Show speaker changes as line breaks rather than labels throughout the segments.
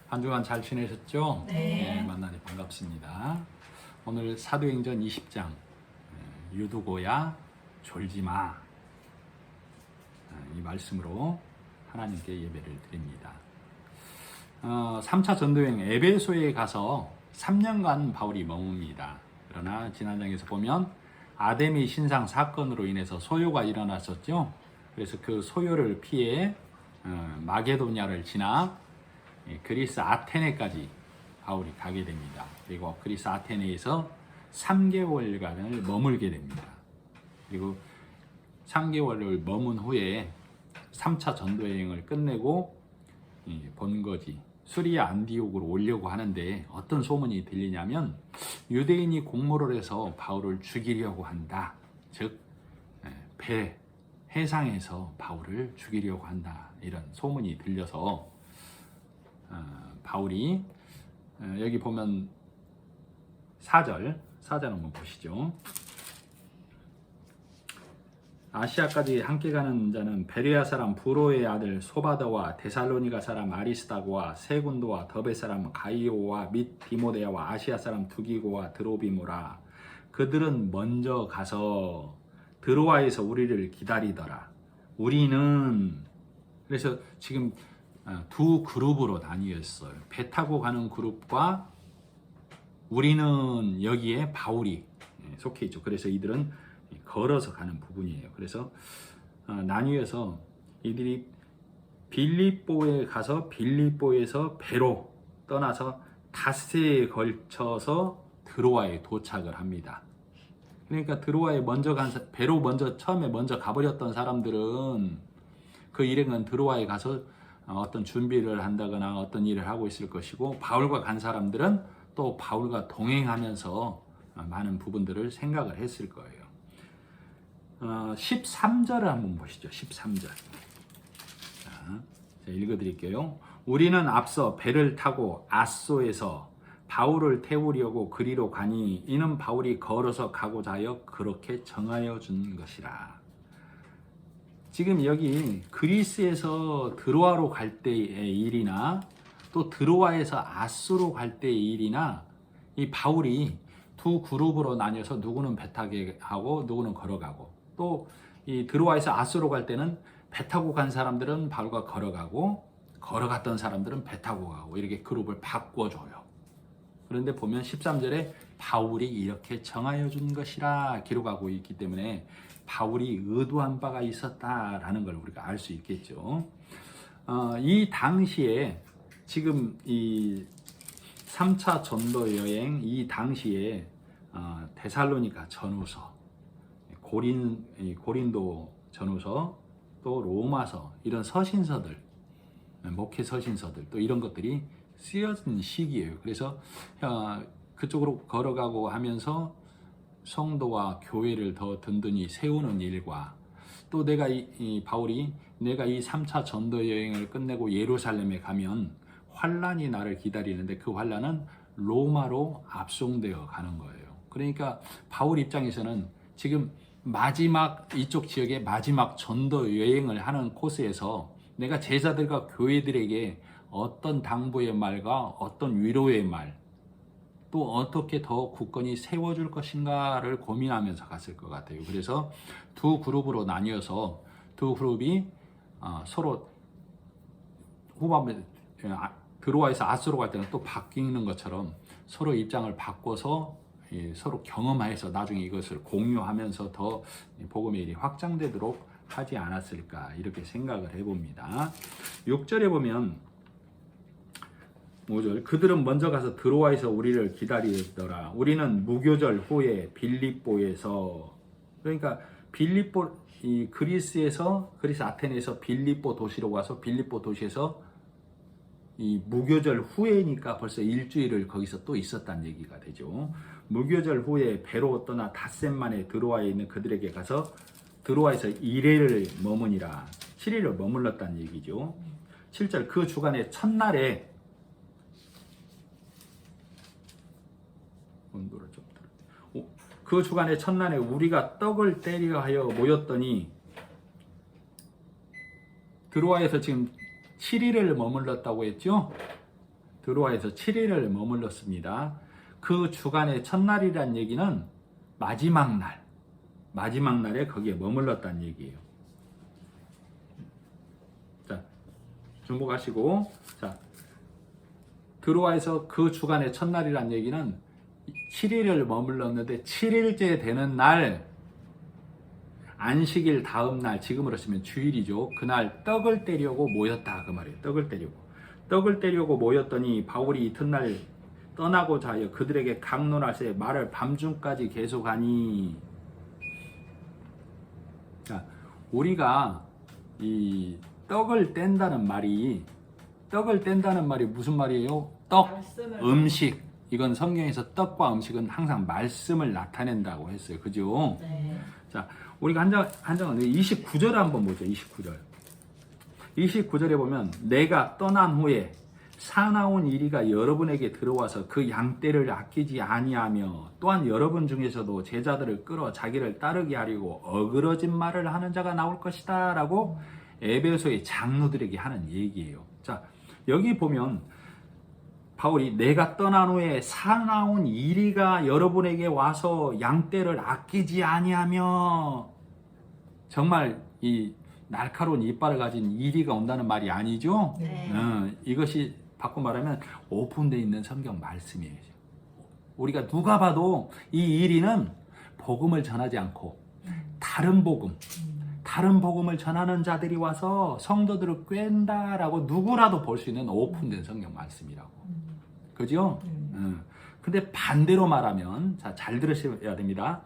한 주간 잘 지내셨죠?
네.
만나니 반갑습니다. 오늘 사도행전 20장 유두고야 졸지마 이 말씀으로 하나님께 예배를 드립니다. 3차 전도여행 에베소에 가서 3년간 바울이 머뭅니다. 그러나 지난 장에서 보면 아데미 신상 사건으로 인해서 소요가 일어났었죠. 그래서 그 소요를 피해 마게도냐를 지나 그리스 아테네까지 바울이 가게 됩니다. 그리고 그리스 아테네에서 3개월간을 머물게 됩니다. 그리고 3개월을 머문 후에 3차 전도여행을 끝내고 본거지 수리아 안디옥으로 오려고 하는데 어떤 소문이 들리냐면 유대인이 공모를 해서 바울을 죽이려고 한다. 즉 해상에서 바울을 죽이려고 한다. 이런 소문이 들려서 바울이 여기 보면 4절 한번 보시죠. 아시아까지 함께 가는 자는 베레아 사람 부로의 아들 소바더와 데살로니가 사람 아리스다고와 세군도와 더베 사람 가이오와 및 디모데야와 아시아 사람 두기고와 드로비모라. 그들은 먼저 가서 드로아에서 우리를 기다리더라. 우리는 그래서 지금 두 그룹으로 나뉘었어요. 배 타고 가는 그룹과 우리는 여기에 바울이 속해 있죠. 그래서 이들은 걸어서 가는 부분이에요. 그래서 나뉘어서 이들이 빌립보에 가서 빌립보에서 배로 떠나서 닷새에 걸쳐서 드로아에 도착을 합니다. 그러니까 드로아에 먼저 간 배로 처음에 먼저 가버렸던 사람들은 그 일행은 드로아에 가서 어떤 준비를 한다거나 어떤 일을 하고 있을 것이고, 바울과 간 사람들은 또 바울과 동행하면서 많은 부분들을 생각을 했을 거예요. 13절을 한번 보시죠. 13절. 자, 제가 읽어드릴게요. 우리는 앞서 배를 타고 아소에서 바울을 태우려고 그리로 가니 이는 바울이 걸어서 가고자 하여 그렇게 정하여 준 것이라. 지금 여기 그리스에서 드로아로 갈 때의 일이나 또 드로아에서 아소로 갈 때의 일이나 이 바울이 두 그룹으로 나뉘어서 누구는 배 타게 하고 누구는 걸어가고, 또 이 드로아에서 아소로 갈 때는 배 타고 간 사람들은 바울과 걸어가고 걸어갔던 사람들은 배 타고 가고 이렇게 그룹을 바꿔줘요. 그런데 보면 13절에 바울이 이렇게 정하여 준 것이라 기록하고 있기 때문에 바울이 의도한 바가 있었다라는 걸 우리가 알 수 있겠죠. 이 당시에 지금 이 3차 전도 여행 이 당시에 데살로니가 전후서, 고린도 전후서, 또 로마서 이런 서신서들, 목회 서신서들 또 이런 것들이 쓰여진 시기예요. 그래서 그쪽으로 걸어가고 하면서 성도와 교회를 더 든든히 세우는 일과, 또 바울이 내가 이 3차 전도 여행을 끝내고 예루살렘에 가면 환란이 나를 기다리는데 그 환란은 로마로 압송되어 가는 거예요. 그러니까 바울 입장에서는 지금 이쪽 지역의 마지막 전도 여행을 하는 코스에서 내가 제자들과 교회들에게 어떤 당부의 말과 어떤 위로의 말, 또 어떻게 더 굳건히 세워줄 것인가를 고민하면서 갔을 것 같아요. 그래서 두 그룹으로 나뉘어서 두 그룹이 서로 후반부에 드로아에서 아소로 갈 때는 또 바뀌는 것처럼 서로 입장을 바꿔서 서로 경험해서 나중에 이것을 공유하면서 더 복음의 일이 확장되도록 하지 않았을까 이렇게 생각을 해봅니다. 6절에 보면 5절, 그들은 먼저 가서 드로아에서 우리를 기다리더라. 우리는 무교절 후에 빌립보에서, 그러니까 그리스 아테네에서 빌립보 도시로 와서 빌립보 도시에서 이 무교절 후에니까 벌써 일주일을 거기서 또 있었다는 얘기가 되죠. 무교절 후에 배로 떠나 닷새 만에 드로아에 있는 그들에게 가서 드로아에서 1회를 머무니라. 7일을 머물렀다는 얘기죠. 7절, 그 주간의 첫날에 그 주간의 첫날에 우리가 떡을 떼려 하여 모였더니, 드로아에서 지금 7일을 머물렀다고 했죠. 드로아에서 7일을 머물렀습니다. 그 주간의 첫날이란 얘기는 마지막 날에 거기에 머물렀다는 얘기예요. 자, 중복하시고, 자, 드로아에서 그 주간의 첫날이란 얘기는 7일을 머물렀는데 7일째 되는 날, 안식일 다음 날, 지금으로 치면 주일이죠. 그날 떡을 떼려고 모였다 그 말이에요. 떡을 떼려고 모였더니 바울이 이튿날 떠나고자 하여 그들에게 강론할새 말을 밤중까지 계속하니. 자, 우리가 이 떡을 뗀다는 말이 무슨 말이에요? 떡, 음식. 이건 성경에서 떡과 음식은 항상 말씀을 나타낸다고 했어요. 그죠?
네.
자, 우리가 한장 29절 한번 보죠. 29절에 보면 내가 떠난 후에 사나운 이리가 여러분에게 들어와서 그 양떼를 아끼지 아니하며 또한 여러분 중에서도 제자들을 끌어 자기를 따르게 하려고 어그러진 말을 하는 자가 나올 것이다 라고 에베소의 장로들에게 하는 얘기예요. 자, 여기 보면 바울이 내가 떠난 후에 사나운 이리가 여러분에게 와서 양떼를 아끼지 아니하며, 정말 이 날카로운 이빨을 가진 이리가 온다는 말이 아니죠.
네.
이것이 바꿔 말하면 오픈되어 있는 성경 말씀이에요. 우리가 누가 봐도 이 이리는 복음을 전하지 않고 다른 복음을 전하는 자들이 와서 성도들을 꿰는다라고 누구라도 볼 수 있는 오픈된 성경 말씀이라고. 그죠? 근데 반대로 말하면, 자, 잘 들으셔야 됩니다.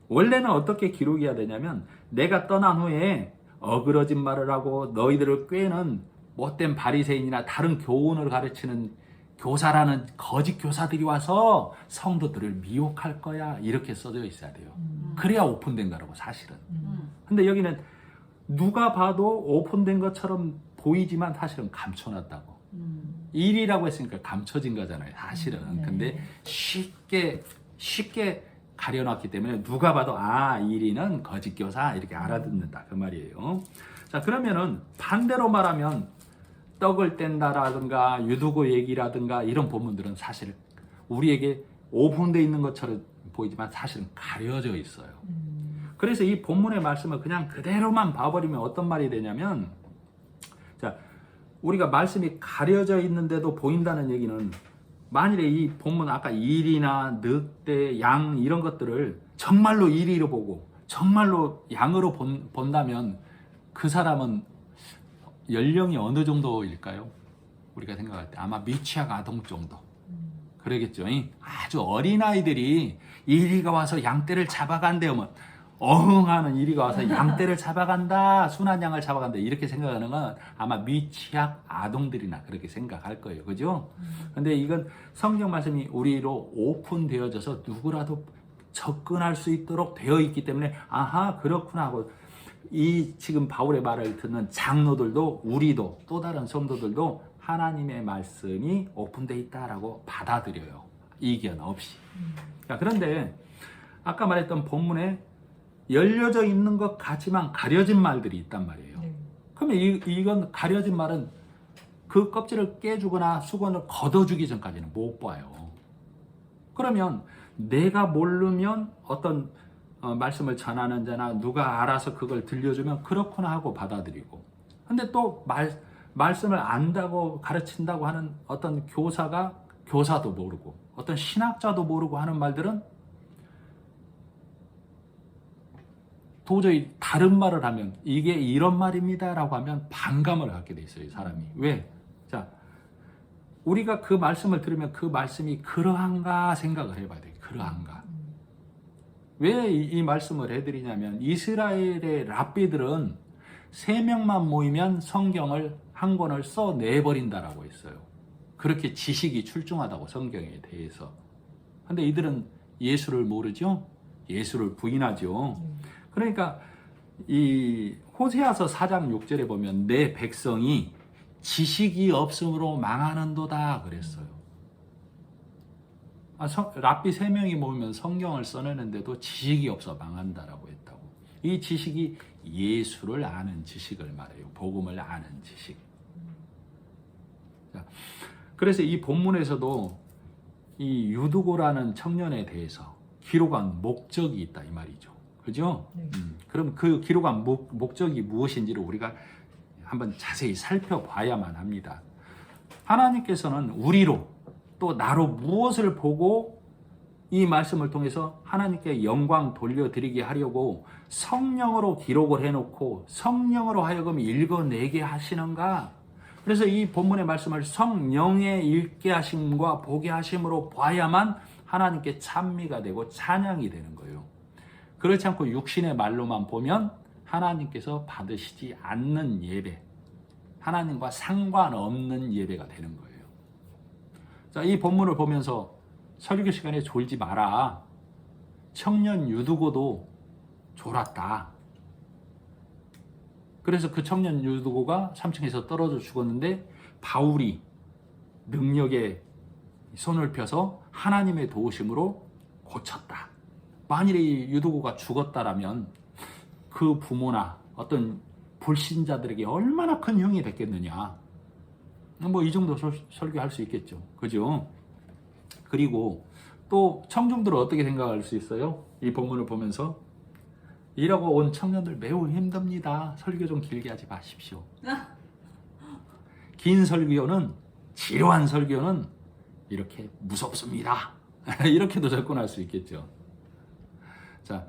원래는 어떻게 기록해야 되냐면, 내가 떠난 후에 어그러진 말을 하고 너희들을 꿰는 못된 바리새인이나 다른 교훈을 가르치는 교사라는 거짓 교사들이 와서 성도들을 미혹할 거야. 이렇게 써져 있어야 돼요. 그래야 오픈된 거라고, 사실은. 근데 여기는 누가 봐도 오픈된 것처럼 보이지만 사실은 감춰놨다고. 일이라고 했으니까 감춰진 거잖아요, 사실은. 근데 쉽게 가려놨기 때문에 누가 봐도 일이는 거짓교사 이렇게 알아듣는다 그 말이에요. 자, 그러면은 반대로 말하면 떡을 뗀다라든가 유두고 얘기라든가 이런 본문들은 사실 우리에게 오픈되어 있는 것처럼 보이지만 사실은 가려져 있어요. 그래서 이 본문의 말씀을 그냥 그대로만 봐버리면 어떤 말이 되냐면, 자, 우리가 말씀이 가려져 있는데도 보인다는 얘기는, 만일에 이 본문 아까 일이나 늑대, 양 이런 것들을 정말로 일이로 보고 정말로 양으로 본다면 그 사람은 연령이 어느 정도일까요? 우리가 생각할 때 아마 미취학 아동 정도 그러겠죠. 아주 어린아이들이 이리가 와서 양떼를 잡아간대요. 어흥하는 이리가 와서 양떼를 잡아간다, 순한 양을 잡아간다 이렇게 생각하는 건 아마 미취학 아동들이나 그렇게 생각할 거예요. 그죠? 근데 이건 성경 말씀이 우리로 오픈되어져서 누구라도 접근할 수 있도록 되어 있기 때문에 아하 그렇구나 하고, 이 지금 바울의 말을 듣는 장로들도 우리도 또 다른 성도들도 하나님의 말씀이 오픈되어 있다라고 받아들여요. 이견 없이. 자, 그런데 아까 말했던 본문에 열려져 있는 것 같지만 가려진 말들이 있단 말이에요. 그러면 이건 가려진 말은 그 껍질을 깨주거나 수건을 걷어주기 전까지는 못 봐요. 그러면 내가 모르면 어떤 말씀을 전하는 자나 누가 알아서 그걸 들려주면 그렇구나 하고 받아들이고, 근데 또 말씀을 안다고 가르친다고 하는 어떤 교사도 모르고 어떤 신학자도 모르고 하는 말들은 도저히 다른 말을 하면 이게 이런 말입니다 라고 하면 반감을 갖게 돼 있어요, 사람이. 왜? 자, 우리가 그 말씀을 들으면 그 말씀이 그러한가 생각을 해봐야 돼요. 그러한가. 왜 이 말씀을 해드리냐면, 이스라엘의 랍비들은 3명만 모이면 성경을 한 권을 써내버린다라고 했어요. 그렇게 지식이 출중하다고, 성경에 대해서. 근데 이들은 예수를 모르죠? 예수를 부인하죠. 그러니까 이 호세아서 4장 6절에 보면 내 백성이 지식이 없음으로 망하는도다 그랬어요. 랍비 3명이 모이면 성경을 써내는데도 지식이 없어 망한다라고 했다고. 이 지식이 예수를 아는 지식을 말해요. 복음을 아는 지식. 자, 그래서 이 본문에서도 이 유두고라는 청년에 대해서 기록한 목적이 있다 이 말이죠. 그죠?
네.
그럼 그 기록한 목적이 무엇인지를 우리가 한번 자세히 살펴봐야만 합니다. 하나님께서는 우리로 또 나로 무엇을 보고 이 말씀을 통해서 하나님께 영광 돌려드리게 하려고 성령으로 기록을 해놓고 성령으로 하여금 읽어내게 하시는가? 그래서 이 본문의 말씀을 성령의 읽게 하심과 보게 하심으로 봐야만 하나님께 찬미가 되고 찬양이 되는 거예요. 그렇지 않고 육신의 말로만 보면 하나님께서 받으시지 않는 예배, 하나님과 상관없는 예배가 되는 거예요. 자, 이 본문을 보면서 설교 시간에 졸지 마라. 청년 유두고도 졸았다. 그래서 그 청년 유두고가 3층에서 떨어져 죽었는데 바울이 능력에 손을 펴서 하나님의 도우심으로 고쳤다. 만일에 이 유두고가 죽었다라면 그 부모나 어떤 불신자들에게 얼마나 큰 형이 됐겠느냐. 뭐 이 정도 설교할 수 있겠죠. 그죠? 그리고 또 청중들은 어떻게 생각할 수 있어요? 이 본문을 보면서 이러고 온 청년들 매우 힘듭니다. 설교 좀 길게 하지 마십시오. 긴 설교는, 지루한 설교는 이렇게 무섭습니다. 이렇게도 접근할 수 있겠죠. 자,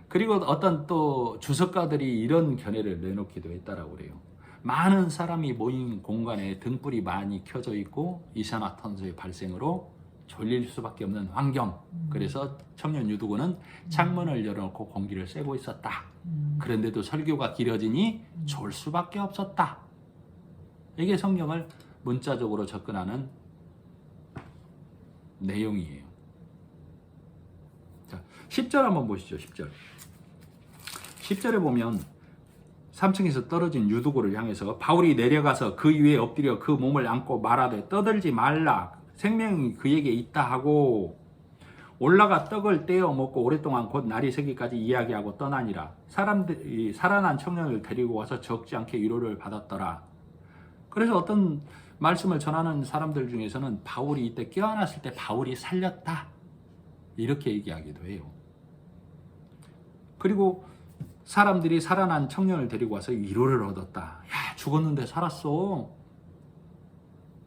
그리고 어떤 또 주석가들이 이런 견해를 내놓기도 했다라고 그래요. 많은 사람이 모인 공간에 등불이 많이 켜져 있고 이산화탄소의 발생으로 졸릴 수밖에 없는 환경. 그래서 청년 유두고는 창문을 열어놓고 공기를 쐬고 있었다. 그런데도 설교가 길어지니 졸 수밖에 없었다. 이게 성경을 문자적으로 접근하는 내용이에요. 자, 10절 한번 보시죠. 10절. 10절에 보면 3층에서 떨어진 유두고를 향해서 바울이 내려가서 그 위에 엎드려 그 몸을 안고 말하되 떠들지 말라. 생명이 그에게 있다 하고 올라가 떡을 떼어 먹고 오랫동안 곧 날이 새기까지 이야기하고 떠나니라. 사람들이 살아난 청년을 데리고 와서 적지 않게 위로를 받았더라. 그래서 어떤 말씀을 전하는 사람들 중에서는 바울이 이때 깨어났을 때 바울이 살렸다. 이렇게 얘기하기도 해요. 그리고 사람들이 살아난 청년을 데리고 와서 위로를 얻었다. 야, 죽었는데 살았어.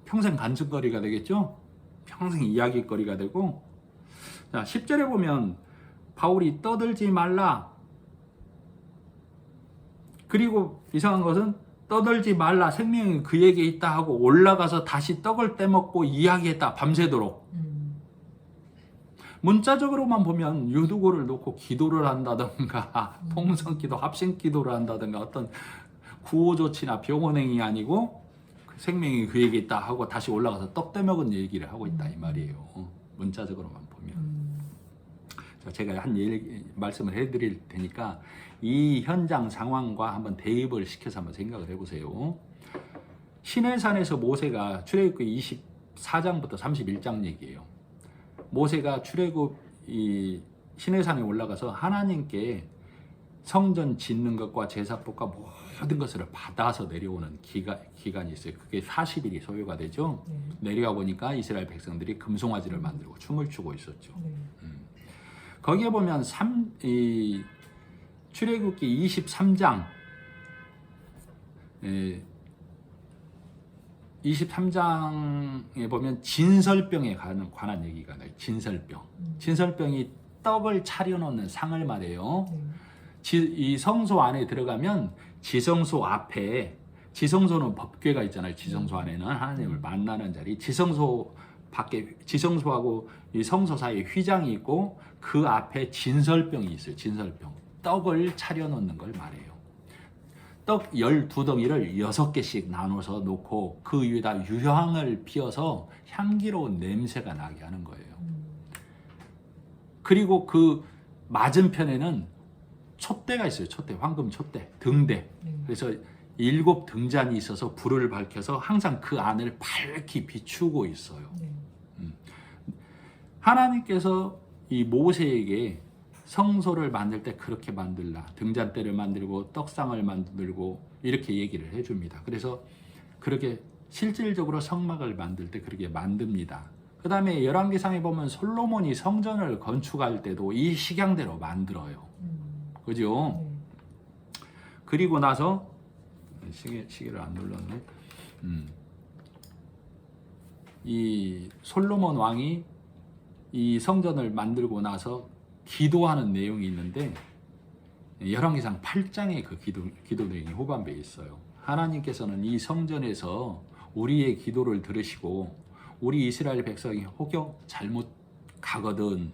평생 간증거리가 되겠죠? 평생 이야기거리가 되고. 자, 10절에 보면 바울이 떠들지 말라. 그리고 이상한 것은 떠들지 말라. 생명이 그에게 있다 하고 올라가서 다시 떡을 떼먹고 이야기했다. 밤새도록. 문자적으로만 보면 유두고를 놓고 기도를 한다든가 통성기도, 합심기도를 한다든가 어떤 구호조치나 병원행위 아니고 생명이 그에게 있다 하고 다시 올라가서 떡 떼먹은 얘기를 하고 있다 이 말이에요. 문자적으로만 보면. 자, 제가 한 말씀을 해드릴 테니까 이 현장 상황과 한번 대입을 시켜서 한번 생각을 해보세요. 시내산에서 모세가 출애굽기 24장부터 31장 얘기예요. 모세가 출애굽 이 시내산에 올라가서 하나님께 성전 짓는 것과 제사법과 모든 것을 받아서 내려오는 기간이 있어요. 그게 40일이 소요가 되죠. 내려와 보니까 이스라엘 백성들이 금송아지를 만들고 춤을 추고 있었죠. 거기에 보면 출애굽기 23장 23장에 보면 진설병에 관한 얘기가 나요. 진설병. 진설병이 떡을 차려놓는 상을 말해요. 이 성소 안에 들어가면 지성소 앞에, 지성소는 법궤가 있잖아요. 지성소 안에는 하나님을 만나는 자리. 지성소 밖에, 지성소하고 이 성소 사이에 휘장이 있고 그 앞에 진설병이 있어요. 진설병. 떡을 차려놓는 걸 말해요. 떡 12덩이를 6개씩 나눠서 놓고 그 위에다 유향을 피워서 향기로운 냄새가 나게 하는 거예요. 그리고 그 맞은편에는 촛대가 있어요. 촛대, 황금 촛대, 등대. 그래서 7 등잔이 있어서 불을 밝혀서 항상 그 안을 밝히 비추고 있어요. 하나님께서 이 모세에게 성소를 만들 때 그렇게 만들라. 등잔대를 만들고 떡상을 만들고 이렇게 얘기를 해줍니다. 그래서 그렇게 실질적으로 성막을 만들 때 그렇게 만듭니다. 그 다음에 열왕기상에 보면 솔로몬이 성전을 건축할 때도 이 식양대로 만들어요. 그죠? 그리고 나서 시계를 안 눌렀네. 이 솔로몬 왕이 이 성전을 만들고 나서 기도하는 내용이 있는데 열왕기상 8장에 그 기도 내용이 후반부에 있어요. 하나님께서는 이 성전에서 우리의 기도를 들으시고 우리 이스라엘 백성이 혹여 잘못 가거든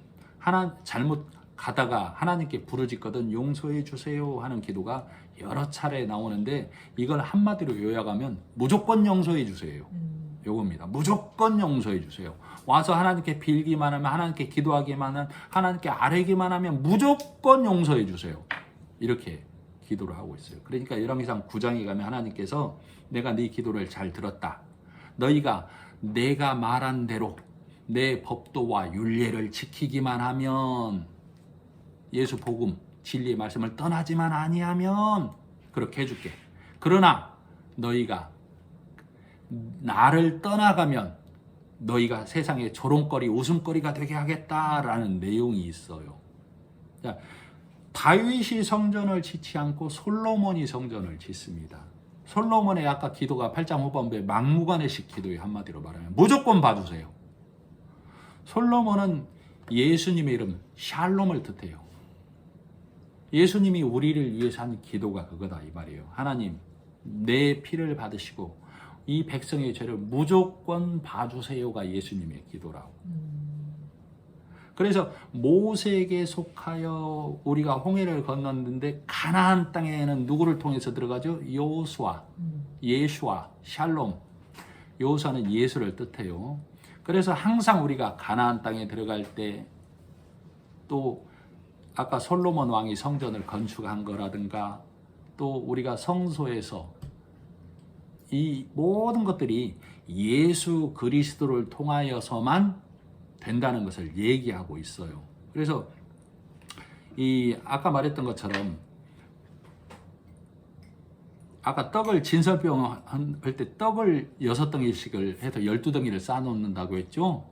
잘못 가다가 하나님께 부르짖거든 용서해 주세요 하는 기도가 여러 차례 나오는데 이걸 한마디로 요약하면 무조건 용서해 주세요. 요겁니다. 무조건 용서해 주세요. 와서 하나님께 빌기만 하면, 하나님께 기도하기만 하면, 하나님께 아뢰기만 하면 무조건 용서해 주세요. 이렇게 기도를 하고 있어요. 그러니까 열왕기상 9장에 가면 하나님께서 내가 네 기도를 잘 들었다. 너희가 내가 말한 대로 내 법도와 율례를 지키기만 하면, 예수 복음 진리의 말씀을 떠나지만 아니하면 그렇게 해줄게. 그러나 너희가 나를 떠나가면 너희가 세상의 조롱거리, 웃음거리가 되게 하겠다라는 내용이 있어요. 자, 다윗이 성전을 짓지 않고 솔로몬이 성전을 짓습니다. 솔로몬의 아까 기도가 8장 후반부에 막무가내식 기도에 한마디로 말하면 무조건 봐주세요. 솔로몬은 예수님의 이름 샬롬을 뜻해요. 예수님이 우리를 위해서 한 기도가 그거다 이 말이에요. 하나님 내 피를 받으시고 이 백성의 죄를 무조건 봐주세요가 예수님의 기도라고. 그래서 모세에게 속하여 우리가 홍해를 건넜는데 가나안 땅에는 누구를 통해서 들어가죠? 여호수아, 예슈아, 샬롬. 여호수아는 예수를 뜻해요. 그래서 항상 우리가 가나안 땅에 들어갈 때 또 아까 솔로몬 왕이 성전을 건축한 거라든가 또 우리가 성소에서 이 모든 것들이 예수 그리스도를 통하여서만 된다는 것을 얘기하고 있어요. 그래서 이 아까 말했던 것처럼 아까 떡을 진설병 할 때 떡을 6덩이씩을 해서 12덩이를 쌓아놓는다고 했죠.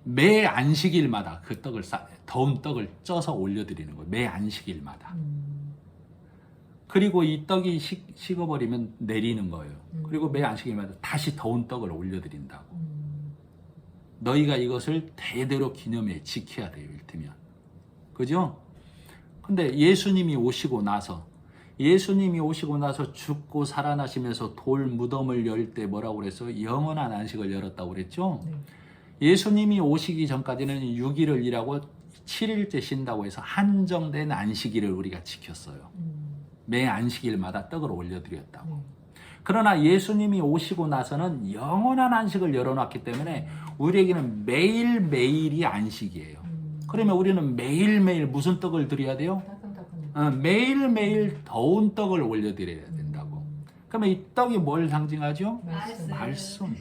매 안식일마다 그 떡을 더운 떡을 쪄서 올려드리는 거예요. 매 안식일마다. 그리고 이 떡이 식어버리면 내리는 거예요. 그리고 매 안식일마다 다시 더운 떡을 올려드린다고. 너희가 이것을 대대로 기념해 지켜야 돼요. 일테면. 그죠? 근데 예수님이 오시고 나서 죽고 살아나시면서 돌 무덤을 열 때 뭐라고 그랬어요? 영원한 안식을 열었다고 그랬죠? 네. 예수님이 오시기 전까지는 6일을 일하고 7일째 쉰다고 해서 한정된 안식일을 우리가 지켰어요. 매 안식일마다 떡을 올려드렸다고. 그러나 예수님이 오시고 나서는 영원한 안식을 열어놨기 때문에 우리에게는 매일매일이 안식이에요. 그러면 우리는 매일매일 무슨 떡을 드려야 돼요? 매일매일 더운 떡을 올려드려야 된다고. 그러면 이 떡이 뭘 상징하죠? 말씀.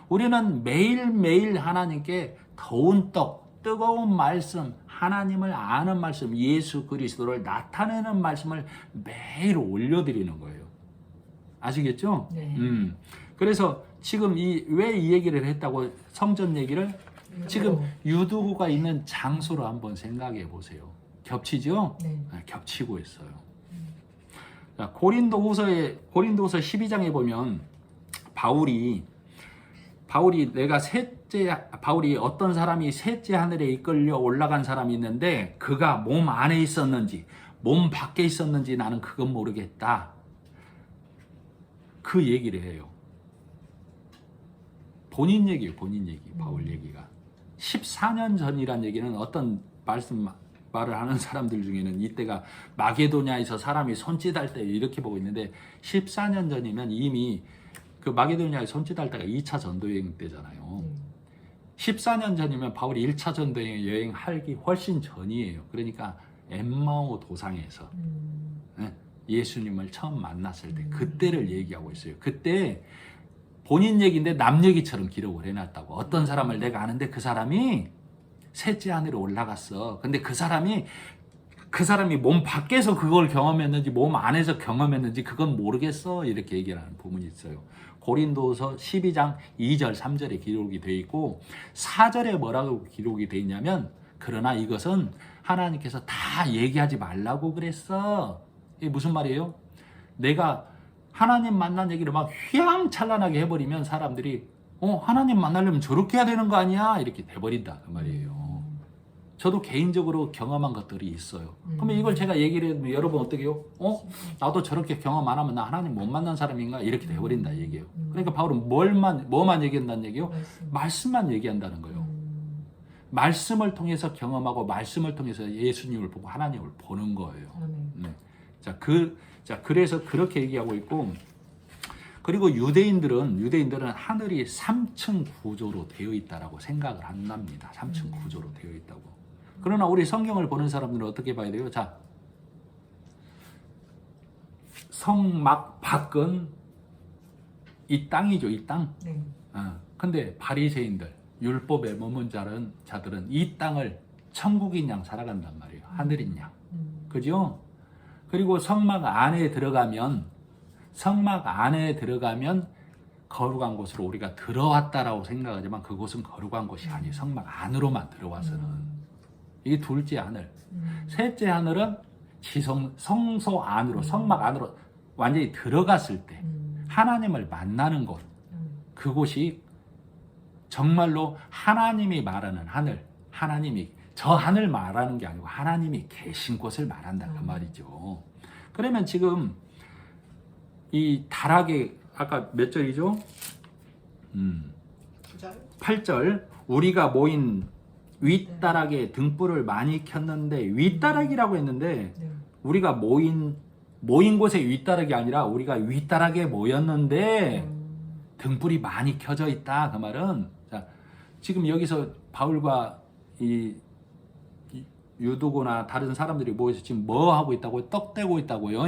우리는 매일매일 하나님께 더운 떡, 뜨거운 말씀, 하나님을 아는 말씀, 예수 그리스도를 나타내는 말씀을 매일 올려드리는 거예요. 아시겠죠? 네. 그래서 지금 왜 이 얘기를 했다고 성전 얘기를 지금 유두구가 있는 장소로 한번 생각해 보세요. 겹치죠? 네. 겹치고 있어요. 자, 고린도후서 12장에 보면 바울이 어떤 사람이 셋째 하늘에 이끌려 올라간 사람이 있는데 그가 몸 안에 있었는지 몸 밖에 있었는지 나는 그건 모르겠다. 그 얘기를 해요. 본인 얘기예요. 바울 얘기가. 14년 전이란 얘기는 어떤 말을 하는 사람들 중에는 이때가 마게도냐에서 사람이 손짓할 때 이렇게 보고 있는데 14년 전이면 이미 그 마게도냐에 손짓할 때가 2차 전도여행 때잖아요. 14년 전이면 바울이 1차 전도여행 하기 훨씬 전이에요. 그러니까 엠마오 도상에서 예수님을 처음 만났을 때 그때를 얘기하고 있어요. 그때 본인 얘기인데 남 얘기처럼 기록을 해놨다고. 어떤 사람을 내가 아는데 그 사람이 셋째 하늘에 올라갔어. 근데 그 사람이 몸 밖에서 그걸 경험했는지 몸 안에서 경험했는지 그건 모르겠어. 이렇게 얘기하는 부분이 있어요. 고린도서 12장 2절 3절에 기록이 되어 있고 4절에 뭐라고 기록이 되어 있냐면 그러나 이것은 하나님께서 다 얘기하지 말라고 그랬어. 이게 무슨 말이에요? 내가 하나님 만난 얘기를 막 휘황찬란하게 해버리면 사람들이 하나님 만나려면 저렇게 해야 되는 거 아니야? 이렇게 돼버린다 그 말이에요. 저도 개인적으로 경험한 것들이 있어요. 그러면 이걸 제가 얘기를 해도 여러분 어떻게 해요? 나도 저렇게 경험 안 하면 나 하나님 못 만난 사람인가? 이렇게 돼버린다 얘기예요. 그러니까 바울은 뭐만 얘기한다는 얘기예요? 말씀만 얘기한다는 거예요. 말씀을 통해서 경험하고 말씀을 통해서 예수님을 보고 하나님을 보는 거예요. 네. 그래서 그렇게 얘기하고 있고, 그리고 유대인들은 하늘이 3층 구조로 되어 있다라고 생각을 한답니다. 3층 구조로 되어 있다고. 그러나 우리 성경을 보는 사람들은 어떻게 봐야 돼요? 자, 성막 밖은 이 땅이죠, 이 땅.
네.
근데 바리새인들, 율법에 머문 자들은 이 땅을 천국인 양 살아간단 말이에요. 하늘인 양. 그죠? 그리고 성막 안에 들어가면 거룩한 곳으로 우리가 들어왔다라고 생각하지만 그곳은 거룩한 곳이 아니에요. 성막 안으로만 들어와서는. 이게 둘째 하늘. 셋째 하늘은 성소 안으로, 성막 안으로 완전히 들어갔을 때 하나님을 만나는 곳. 그곳이 정말로 하나님이 말하는 하늘, 하나님이 저 하늘 말하는 게 아니고 하나님이 계신 곳을 말한다 그 말이죠. 그러면 지금 이 다락에 아까 몇 절이죠? 8절. 우리가 모인 윗다락에 등불을 많이 켰는데, 윗다락이라고 했는데 우리가 모인 곳에 윗다락이 아니라 우리가 윗다락에 모였는데 등불이 많이 켜져 있다 그 말은, 자, 지금 여기서 바울과 이 유두고나 다른 사람들이 모여서 지금 뭐 하고 있다고요? 떡 떼고 있다고요?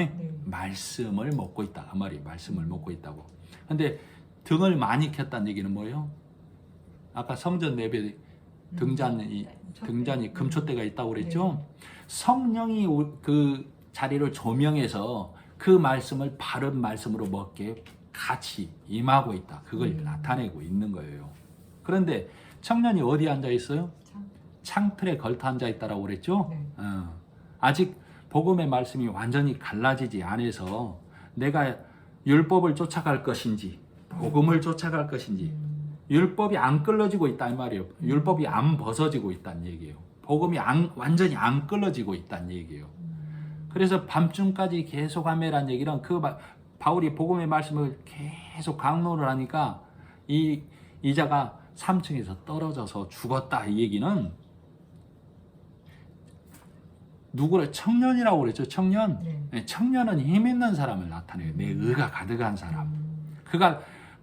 말씀을 먹고 있다 그 말이에요. 말씀을 먹고 있다고. 근데 등을 많이 켰다는 얘기는 뭐예요? 아까 성전 예배 등잔이 금초대가 있다고 그랬죠? 성령이 그 자리를 조명해서 그 말씀을 바른 말씀으로 먹게 같이 임하고 있다. 그걸 나타내고 있는 거예요. 그런데 청년이 어디 앉아 있어요? 창틀에 걸터 앉아 있다라고 그랬죠? 아직 복음의 말씀이 완전히 갈라지지 않아서 내가 율법을 쫓아갈 것인지 복음을 쫓아갈 것인지 율법이 안 끌어지고 있다 이 말이에요. 율법이 안 벗어지고 있다는 얘기예요. 복음이 완전히 안 끌어지고 있다는 얘기예요. 그래서 밤중까지 계속 하매란 얘기는 바울이 복음의 말씀을 계속 강론을 하니까 이자가 3층에서 떨어져서 죽었다 이 얘기는 누구를 청년이라고 그랬죠? 청년. 네, 청년은 힘 있는 사람을 나타내요. 내 의가 가득한 사람.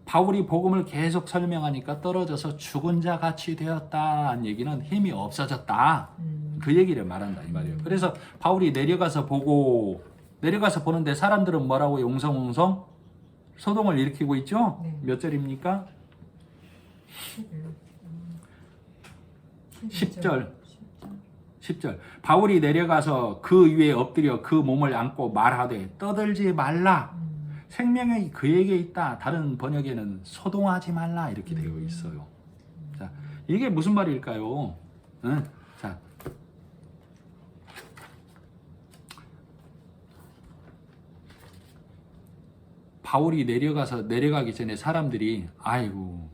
바울이 복음을 계속 설명하니까 떨어져서 죽은 자 같이 되었다는 얘기는 힘이 없어졌다. 그 얘기를 말한다 이 말이에요. 그래서 바울이 내려가서 보는데 사람들은 뭐라고 웅성웅성 소동을 일으키고 있죠? 몇 절입니까? 10절. 바울이 내려가서 그 위에 엎드려 그 몸을 안고 말하되 떠들지 말라. 생명이 그에게 있다. 다른 번역에는 소동하지 말라 이렇게 되어 있어요. 자, 이게 무슨 말일까요? 자, 바울이 내려가기 전에 사람들이 아이고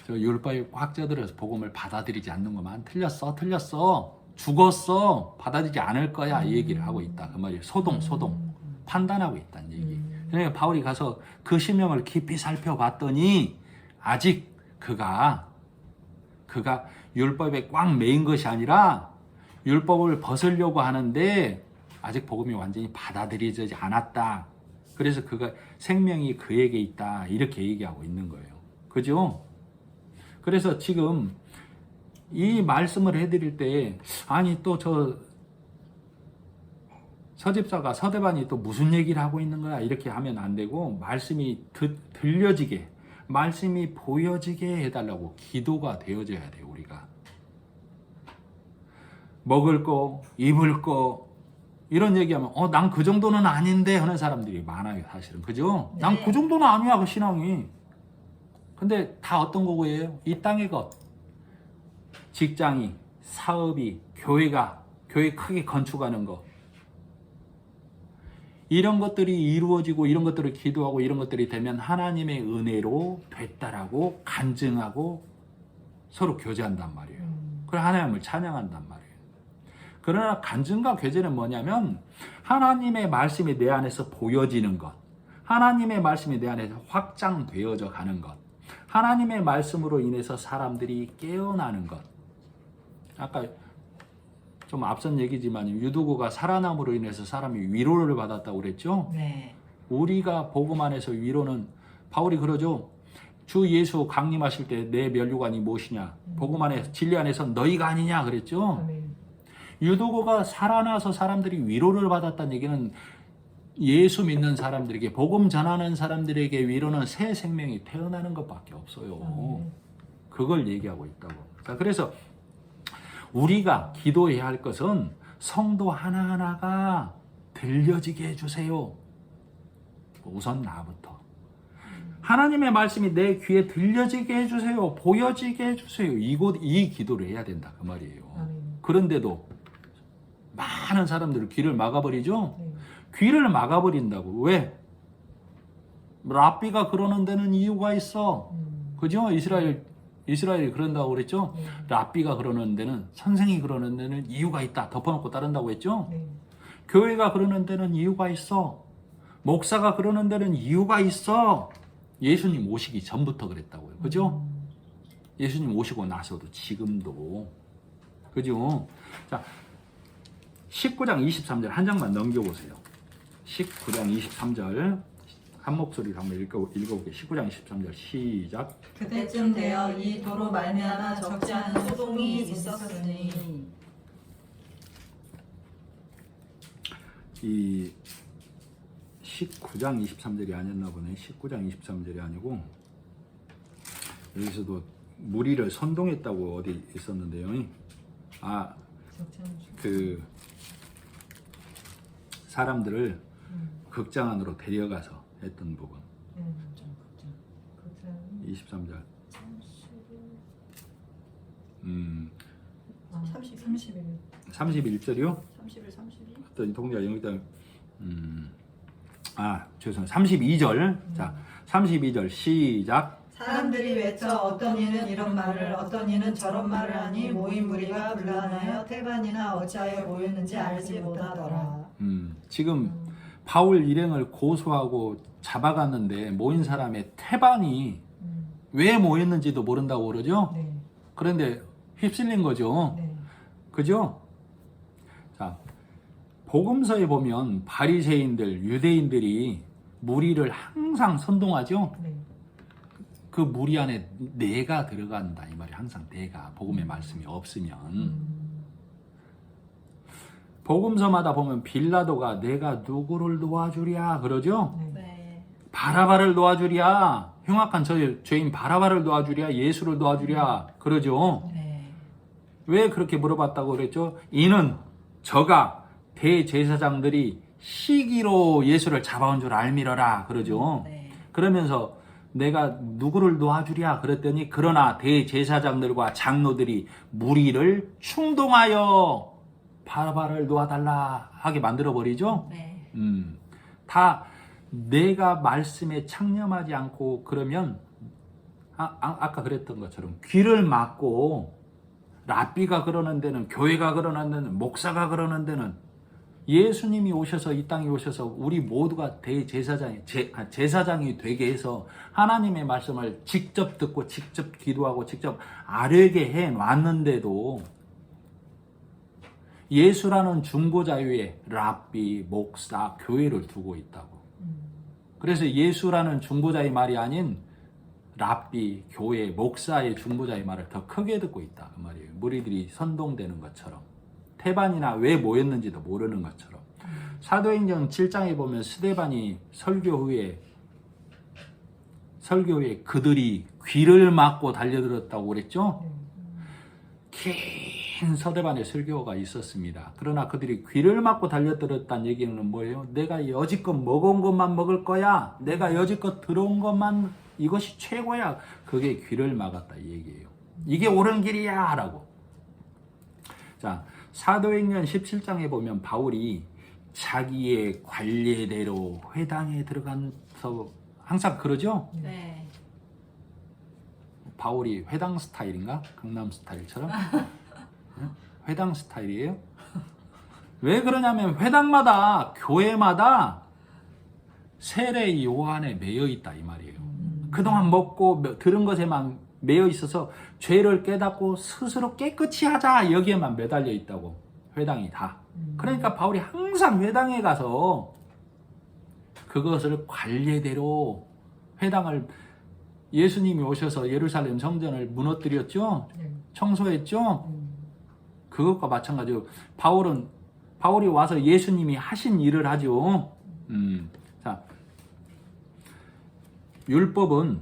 저 율법에 꽉 쪄들어서 복음을 받아들이지 않는 것만 틀렸어 죽었어 받아들이지 않을 거야 이 얘기를 하고 있다 그 말이에요. 소동 판단하고 있다는 얘기. 그러니까 바울이 가서 그 심령을 깊이 살펴봤더니 아직 그가 율법에 꽉 매인 것이 아니라 율법을 벗으려고 하는데 아직 복음이 완전히 받아들여지지 않았다. 그래서 그가 생명이 그에게 있다 이렇게 얘기하고 있는 거예요. 그죠? 그래서 지금 이 말씀을 해드릴 때 아니 또 저 서집사가 서대반이 또 무슨 얘기를 하고 있는 거야 이렇게 하면 안 되고 말씀이 들려지게 말씀이 보여지게 해달라고 기도가 되어져야 돼요. 우리가 먹을 거 입을 거 이런 얘기하면 난 그 정도는 아닌데 하는 사람들이 많아요, 사실은. 그죠?
네.
난 그 정도는 아니야, 그 신앙이. 근데 다 어떤 거고예요? 이 땅의 것. 직장이, 사업이, 교회 크게 건축하는 거. 이런 것들이 이루어지고 이런 것들을 기도하고 이런 것들이 되면 하나님의 은혜로 됐다라고 간증하고 서로 교제한단 말이에요. 그래 하나님을 찬양한단 말이에요. 그러나 간증과 교제는 뭐냐면 하나님의 말씀이 내 안에서 보여지는 것, 하나님의 말씀이 내 안에서 확장되어져 가는 것, 하나님의 말씀으로 인해서 사람들이 깨어나는 것. 아까 좀 앞선 얘기지만 유두고가 살아남으로 인해서 사람이 위로를 받았다고 그랬죠.
네.
우리가 복음 안에서 위로는 바울이 그러죠. 주 예수 강림하실 때 내 면류관이 무엇이냐? 복음 안에 진리 안에서 너희가 아니냐 그랬죠.
아멘.
유두고가 살아나서 사람들이 위로를 받았다는 얘기는 예수 믿는 사람들에게 복음 전하는 사람들에게 위로는 새 생명이 태어나는 것밖에 없어요. 그걸 얘기하고 있다고. 자, 그래서 우리가 기도해야 할 것은 성도 하나하나가 들려지게 해주세요. 우선 나부터. 하나님의 말씀이 내 귀에 들려지게 해주세요. 보여지게 해주세요. 이 기도를 해야 된다. 그 말이에요. 그런데도 많은 사람들은 귀를 막아버리죠. 귀를 막아버린다고. 왜? 랍비가 그러는 데는 이유가 있어. 그죠? 이스라엘이 그런다고 그랬죠. 랍비가 그러는 데는, 선생이 그러는 데는 이유가 있다. 덮어놓고 따른다고 했죠. 교회가 그러는 데는 이유가 있어. 목사가 그러는 데는 이유가 있어. 예수님 오시기 전부터 그랬다고요. 그죠? 예수님 오시고 나서도 지금도. 그죠? 자, 19장 23절 한 장만 넘겨보세요. 19장 23절 한 목소리로 한번 읽어볼게요. 19장 23절 시작.
그때쯤 되어 이 도로 말미암아 적지 않은 소동이 있었으니.
이 19장 23절이 아니었나 보네. 19장 23절이 아니고 여기서도 무리를 선동했다고 어디 있었는데요. 그 사람들을 극장 안으로 데려가서 했던 부분. 23절. 31절이요?
31, 32.
어떤 동작 여기다 죄송해요. 32절. 자, 32절 시작.
사람들이 외쳐 어떤 이는 이런 말을 어떤 이는 저런 말을 하니 모인 무리가 불안하여 태반이나 어찌하여 모였는지 알지 못하더라.
지금 바울 일행을 고소하고 잡아갔는데 모인 사람의 태반이 왜 모였는지도 모른다고 그러죠. 그런데 휩쓸린 거죠. 그죠? 자, 복음서에 보면 바리새인들, 유대인들이 무리를 항상 선동하죠. 그 무리 안에 내가 들어간다 이 말이 항상 내가 복음의 말씀이 없으면 복음서마다 보면 빌라도가 내가 누구를 도와주랴 그러죠. 바라바를 도와주랴, 흉악한 죄인 바라바를 도와주랴, 예수를 도와주랴 그러죠. 왜 그렇게 물어봤다고 그랬죠? 이는 저가 대제사장들이 시기로 예수를 잡아온 줄 알미러라 그러죠. 그러면서 내가 누구를 도와주랴 그랬더니 그러나 대제사장들과 장로들이 무리를 충동하여 바라바를 도와달라 하게 만들어버리죠. 다 내가 말씀에 창념하지 않고 그러면 아까 그랬던 것처럼 귀를 막고 랍비가 그러는 데는, 교회가 그러는 데는, 목사가 그러는 데는 예수님이 오셔서 이 땅에 오셔서 우리 모두가 제사장이 되게 해서 하나님의 말씀을 직접 듣고 직접 기도하고 직접 아뢰게 해놨는데도 예수라는 중보자 위에 랍비, 목사, 교회를 두고 있다고. 그래서 예수라는 중보자의 말이 아닌 랍비, 교회, 목사의 중보자의 말을 더 크게 듣고 있다 그 말이에요. 무리들이 선동되는 것처럼. 태반이나 왜 모였는지도 모르는 것처럼. 사도행전 7장에 보면 스데반이 설교 후에 그들이 귀를 막고 달려들었다고 그랬죠. 긴 서대반의 설교가 있었습니다. 그러나 그들이 귀를 막고 달려들었다는 얘기는 뭐예요? 내가 여지껏 먹은 것만 먹을 거야. 내가 여지껏 들어온 것만 이것이 최고야. 그게 귀를 막았다 이 얘기예요. 이게 옳은 길이야 라고. 자, 사도행전 17장에 보면 바울이 자기의 관례대로 회당에 들어가서 항상 그러죠?
네.
바울이 회당 스타일인가? 강남 스타일처럼? 응? 회당 스타일이에요? 왜 그러냐면 회당마다 교회마다 세례 요한에 매여 있다 이 말이에요. 그동안 먹고 들은 것에만 매여 있어서 죄를 깨닫고 스스로 깨끗이 하자 여기에만 매달려 있다고. 회당이 다. 그러니까 바울이 항상 회당에 가서 그것을 관례대로 회당을 예수님이 오셔서 예루살렘 성전을 무너뜨렸죠. 청소했죠. 그것과 마찬가지로 바울이 와서 예수님이 하신 일을 하죠. 자, 율법은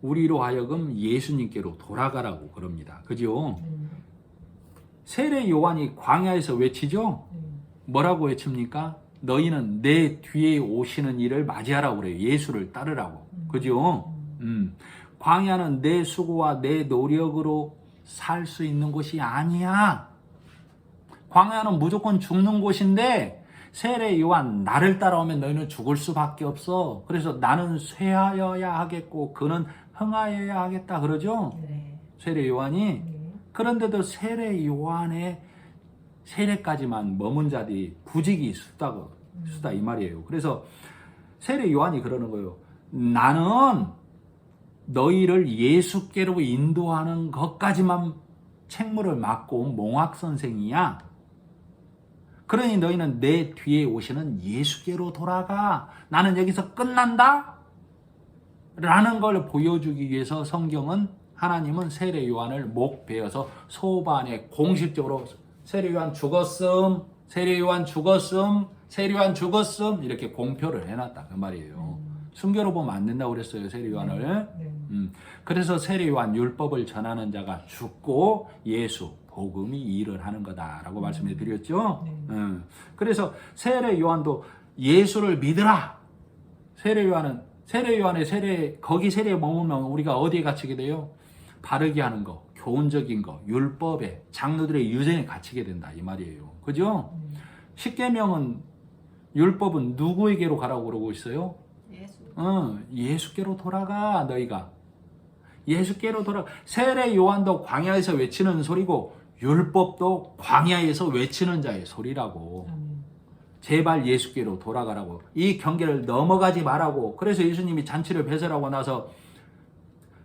우리로 하여금 예수님께로 돌아가라고 그럽니다. 그죠? 세례 요한이 광야에서 외치죠? 뭐라고 외칩니까? 너희는 내 뒤에 오시는 이를 맞이하라고 그래요. 예수를 따르라고. 그죠? 광야는 내 수고와 내 노력으로 살 수 있는 곳이 아니야. 광야는 무조건 죽는 곳인데 세례 요한 나를 따라오면 너희는 죽을 수밖에 없어. 그래서 나는 쇠하여야 하겠고 그는 흥하여야 하겠다 그러죠?
네.
세례 요한이. 그런데도 세례 요한의 세례까지만 머문 자들이 부직이 수다 이 말이에요. 그래서 세례 요한이 그러는 거예요. 나는 너희를 예수께로 인도하는 것까지만 책무를 맡고 온 몽학 선생이야. 그러니 너희는 내 뒤에 오시는 예수께로 돌아가. 나는 여기서 끝난다? 라는 걸 보여주기 위해서 하나님은 세례 요한을 목 베어서 소반에 공식적으로 세례 요한 죽었음, 세례 요한 죽었음, 세례 요한 죽었음 이렇게 공표를 해놨다 그 말이에요. 순교로 보면 안 된다고 그랬어요 세례 요한을. 그래서 세례 요한 율법을 전하는 자가 죽고 예수 복음이 일을 하는 거다라고 말씀해 드렸죠. 그래서 세례 요한도 예수를 믿으라. 세례 요한의 거기 세례에 머물면 우리가 어디에 갇히게 돼요? 바르게 하는 거, 교훈적인 거, 율법에 장로들의 유전에 갇히게 된다 이 말이에요. 그죠? 십계명은 율법은 누구에게로 가라고 그러고 있어요?
예수.
예수께로 돌아가 너희가. 예수께로 돌아가. 세례 요한도 광야에서 외치는 소리고 율법도 광야에서 외치는 자의 소리라고. 제발 예수께로 돌아가라고. 이 경계를 넘어가지 말라고. 그래서 예수님이 잔치를 배설하고 나서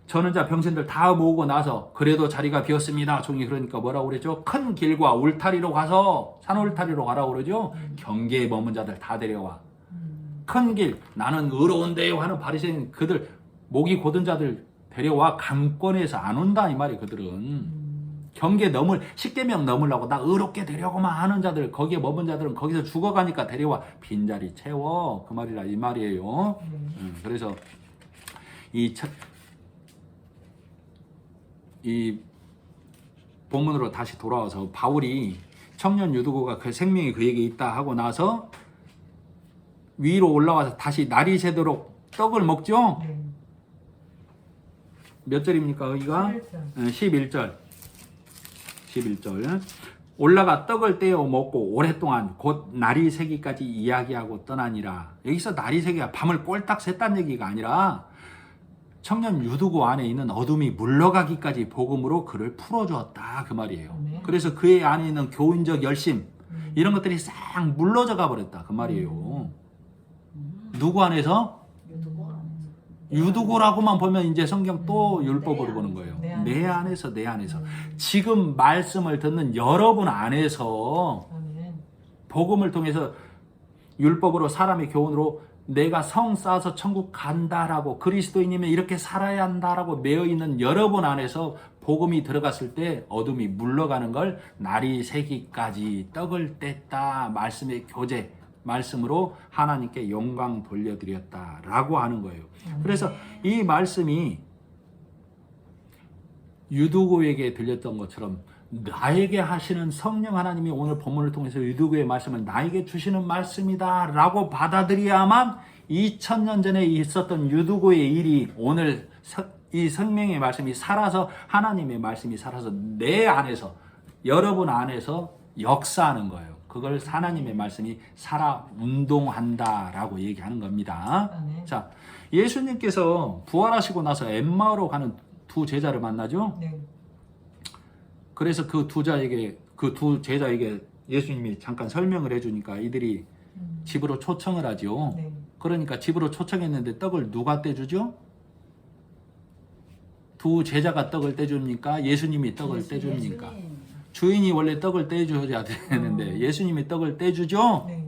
전원자 병신들 다 모으고 나서 그래도 자리가 비었습니다. 종이 그러니까 뭐라고 그랬죠? 큰 길과 울타리로 가서 산 울타리로 가라고 그러죠. 경계에 머문 자들 다 데려와. 큰 길 나는 의로운데요 하는 바리새인 그들 목이 곧은 자들 데려와 강권에서 안 온다 이 말이 그들은. 경계 십계명 넘으려고 나 의롭게 되려고만 하는 자들 거기에 머문 자들은 거기서 죽어가니까 데려와 빈자리 채워 그 말이라 이 말이에요. 그래서 이 본문으로 다시 돌아와서 바울이 청년 유두고가 그 생명이 그에게 있다 하고 나서 위로 올라와서 다시 날이 새도록 떡을 먹죠. 몇 절입니까 여기가? 11절. 올라가 떡을 떼어 먹고 오랫동안 곧 날이 새기까지 이야기하고 떠나니라. 여기서 날이 새기가 밤을 꼴딱 샜다는 얘기가 아니라 청년 유두고 안에 있는 어둠이 물러가기까지 복음으로 그를 풀어주었다 그 말이에요. 그래서 그의 안에 있는 교훈적 열심 이런 것들이 싹 물러져가 버렸다 그 말이에요. 누구 안에서? 유두고라고만 보면 이제 성경 또 율법으로 보는 거예요. 내 안에서. 지금 말씀을 듣는 여러분 안에서 복음을 통해서 율법으로 사람의 교훈으로 내가 성 쌓아서 천국 간다라고 그리스도인이면 이렇게 살아야 한다라고 매여 있는 여러분 안에서 복음이 들어갔을 때 어둠이 물러가는 걸 날이 새기까지 떡을 뗐다 말씀의 교제 말씀으로 하나님께 영광 돌려드렸다라고 하는 거예요. 그래서 이 말씀이 유두고에게 들렸던 것처럼 나에게 하시는 성령 하나님이 오늘 본문을 통해서 유두구의 말씀은 나에게 주시는 말씀이다 라고 받아들여야만 2000년 전에 있었던 유두구의 일이 오늘 이 생명의 말씀이 살아서 하나님의 말씀이 살아서 내 안에서 여러분 안에서 역사하는 거예요. 그걸 하나님의 말씀이 살아 운동한다라고 얘기하는 겁니다.
아멘.
자, 예수님께서 부활하시고 나서 엠마오로 가는 두 제자를 만나죠.
네.
그래서 그 두 제자에게 예수님이 잠깐 설명을 해주니까 이들이 집으로 초청을 하죠.
네.
그러니까 집으로 초청했는데 떡을 누가 떼주죠? 두 제자가 떡을 떼줍니까? 예수님이 떡을 떼줍니까?
예수님.
주인이 원래 떡을 떼줘야 되는데 예수님이 떡을 떼주죠?
네.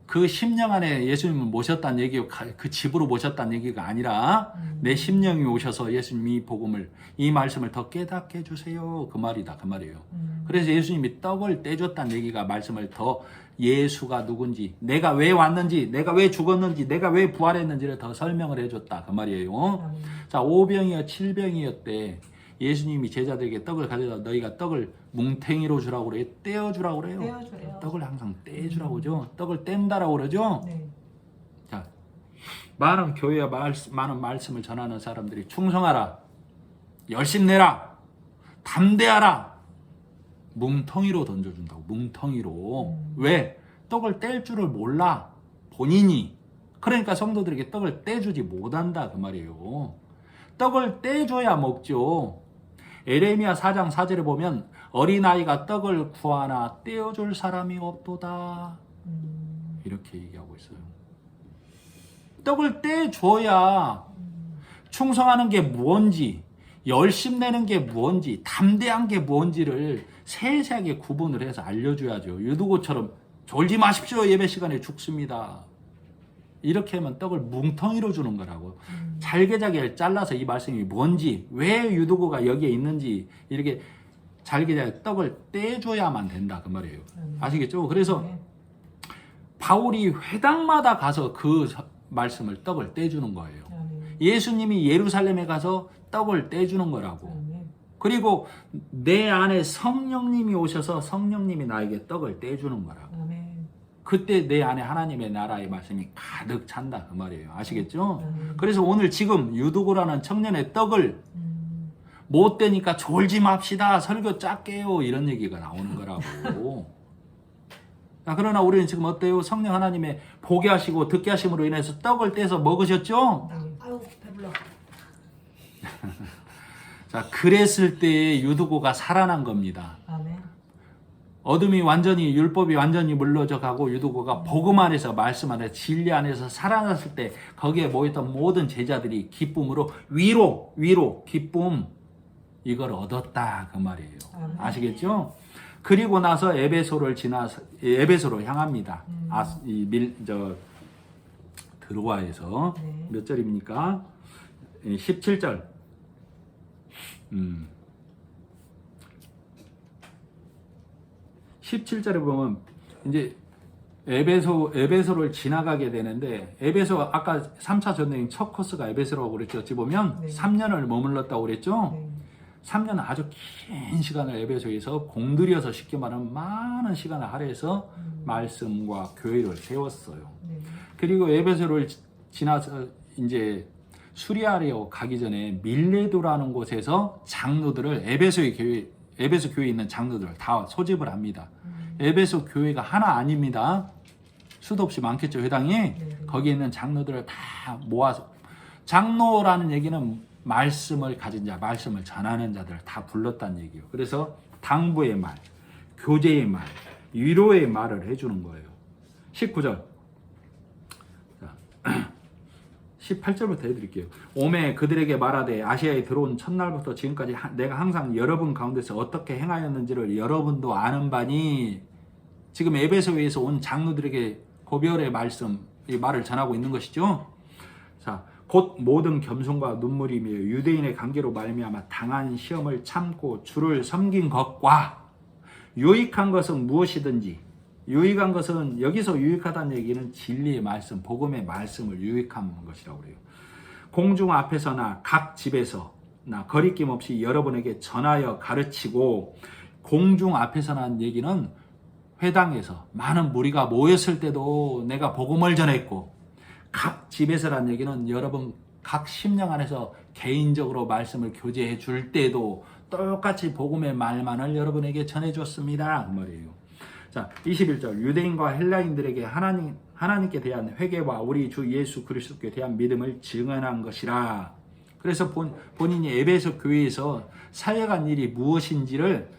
그 10년 안에 예수님을 모셨다는 얘기가 그 집으로 모셨다는 얘기가 아니라 내 심령이 오셔서 예수님이 복음을 이 말씀을 더 깨닫게 해주세요. 그 말이다. 그 말이에요. 그래서 예수님이 떡을 떼줬다는 얘기가 말씀을 더 예수가 누군지 내가 왜 왔는지 내가 왜 죽었는지 내가 왜 부활했는지를 더 설명을 해줬다. 그 말이에요. 자 5병이어 7병이었대. 예수님이 제자들에게 떡을 가져다 너희가 떡을 뭉탱이로 주라고 그래요. 떼어주라고 그래요.
떼어줘요.
떡을 항상 떼주라고 그러죠. 떡을 뗀다라고 그러죠.
네.
자, 많은 교회와 많은 말씀을 전하는 사람들이 충성하라, 열심 내라, 담대하라. 뭉텅이로 던져준다고. 뭉텅이로. 왜? 떡을 뗄 줄을 몰라. 본인이. 그러니까 성도들에게 떡을 떼주지 못한다 그 말이에요. 떡을 떼줘야 먹죠. 에레미야 4장 4절에 보면 어린아이가 떡을 구하나 떼어줄 사람이 없도다. 이렇게 얘기하고 있어요. 떡을 떼줘야 충성하는 게 뭔지, 열심 내는 게 뭔지, 담대한 게 뭔지를 세세하게 구분을 해서 알려줘야죠. 유두고처럼 졸지 마십시오. 예배 시간에 죽습니다. 이렇게 하면 떡을 뭉텅이로 주는 거라고. 잘게잘게 잘라서 이 말씀이 뭔지, 왜 유두고가 여기에 있는지 이렇게 잘게잘게 떡을 떼줘야만 된다 그 말이에요. 아시겠죠? 그래서 바울이 회당마다 가서 그 말씀을 떡을 떼주는 거예요. 예수님이 예루살렘에 가서 떡을 떼주는 거라고. 그리고 내 안에 성령님이 오셔서 성령님이 나에게 떡을 떼주는 거라고. 그때 내 안에 하나님의 나라의 말씀이 가득 찬다 그 말이에요. 아시겠죠? 그래서 오늘 지금 유두고라는 청년의 떡을 못 떼니까 졸지 맙시다. 설교 짧게요. 이런 얘기가 나오는 거라고. 자, 그러나 우리는 지금 어때요? 성령 하나님의 보게 하시고 듣게 하심으로 인해서 떡을 떼서 먹으셨죠?
아유 배불러.
자, 그랬을 때 유두고가 살아난 겁니다.
아멘.
어둠이 완전히 율법이 완전히 물러져 가고 유두고가 복음 안에서 말씀 안에서 진리 안에서 살아났을 때 거기에 모였던 모든 제자들이 기쁨으로 위로 기쁨 이걸 얻었다 그 말이에요. 아시겠죠? 그리고 나서 에베소로 향합니다. 드로아에서
네.
몇 절입니까? 17절. 17절에 보면 이제 에베소를 지나가게 되는데 에베소 아까 3차 전쟁 첫 코스가 에베소라고 그랬죠. 어찌 보면
네.
3년을 머물렀다고 그랬죠.
네.
3년은 아주 긴 시간을 에베소에서 공들여서 쉽게 말하면 많은 시간을 할애해서 말씀과 교회를 세웠어요.
네.
그리고 에베소를 지나서 이제 수리아로 가기 전에 밀레도라는 곳에서 장로들을 에베소 교회에 있는 장로들을 다 소집을 합니다. 에베소 교회가 하나 아닙니다. 수도 없이 많겠죠, 회당이. 거기에 있는 장로들을 다 모아서 장로라는 얘기는 말씀을 가진 자, 말씀을 전하는 자들을 다 불렀다는 얘기예요. 그래서 당부의 말, 교제의 말, 위로의 말을 해주는 거예요. 19절. 18절부터 해드릴게요. 오매 그들에게 말하되 아시아에 들어온 첫날부터 지금까지 내가 항상 여러분 가운데서 어떻게 행하였는지를 여러분도 아는 바니. 지금 에베소에서 온 장로들에게 고별의 말씀, 이 말을 전하고 있는 것이죠. 자, 곧 모든 겸손과 눈물이며 유대인의 관계로 말미암아 당한 시험을 참고 주를 섬긴 것과 유익한 것은 무엇이든지, 유익한 것은 여기서 유익하다는 얘기는 진리의 말씀, 복음의 말씀을 유익한 것이라고 그래요. 공중 앞에서나 각 집에서 거리낌 없이 여러분에게 전하여 가르치고, 공중 앞에서라는 얘기는 회당에서 많은 무리가 모였을 때도 내가 복음을 전했고, 각 집에서라는 얘기는 여러분 각 심령 안에서 개인적으로 말씀을 교제해 줄 때도 똑같이 복음의 말만을 여러분에게 전해줬습니다. 그 말이에요. 자, 21절. 유대인과 헬라인들에게 하나님께 대한 회개와 우리 주 예수 그리스도께 대한 믿음을 증언한 것이라. 그래서 본인이 에베소 교회에서 사역한 일이 무엇인지를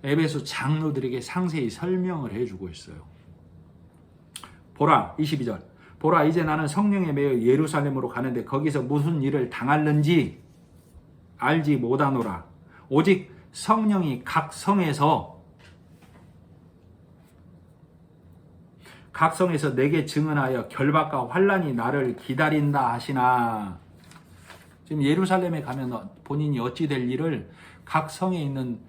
에베소 장로들에게 상세히 설명을 해주고 있어요. 보라, 22절. 보라, 이제 나는 성령에 매여 예루살렘으로 가는데 거기서 무슨 일을 당할는지 알지 못하노라. 오직 성령이 각 성에서 내게 증언하여 결박과 환난이 나를 기다린다 하시나. 지금 예루살렘에 가면 본인이 어찌 될 일을 각 성에 있는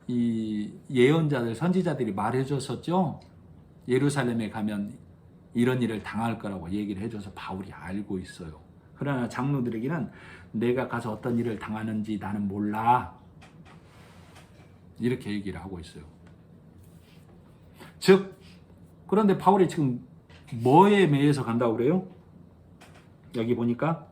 이 예언자들, 선지자들이 말해줬었죠. 예루살렘에 가면 이런 일을 당할 거라고 얘기를 해줘서 바울이 알고 있어요. 그러나 장로들에게는 내가 가서 어떤 일을 당하는지 나는 몰라. 이렇게 얘기를 하고 있어요. 즉, 그런데 바울이 지금 뭐에 매여서 간다고 그래요? 여기 보니까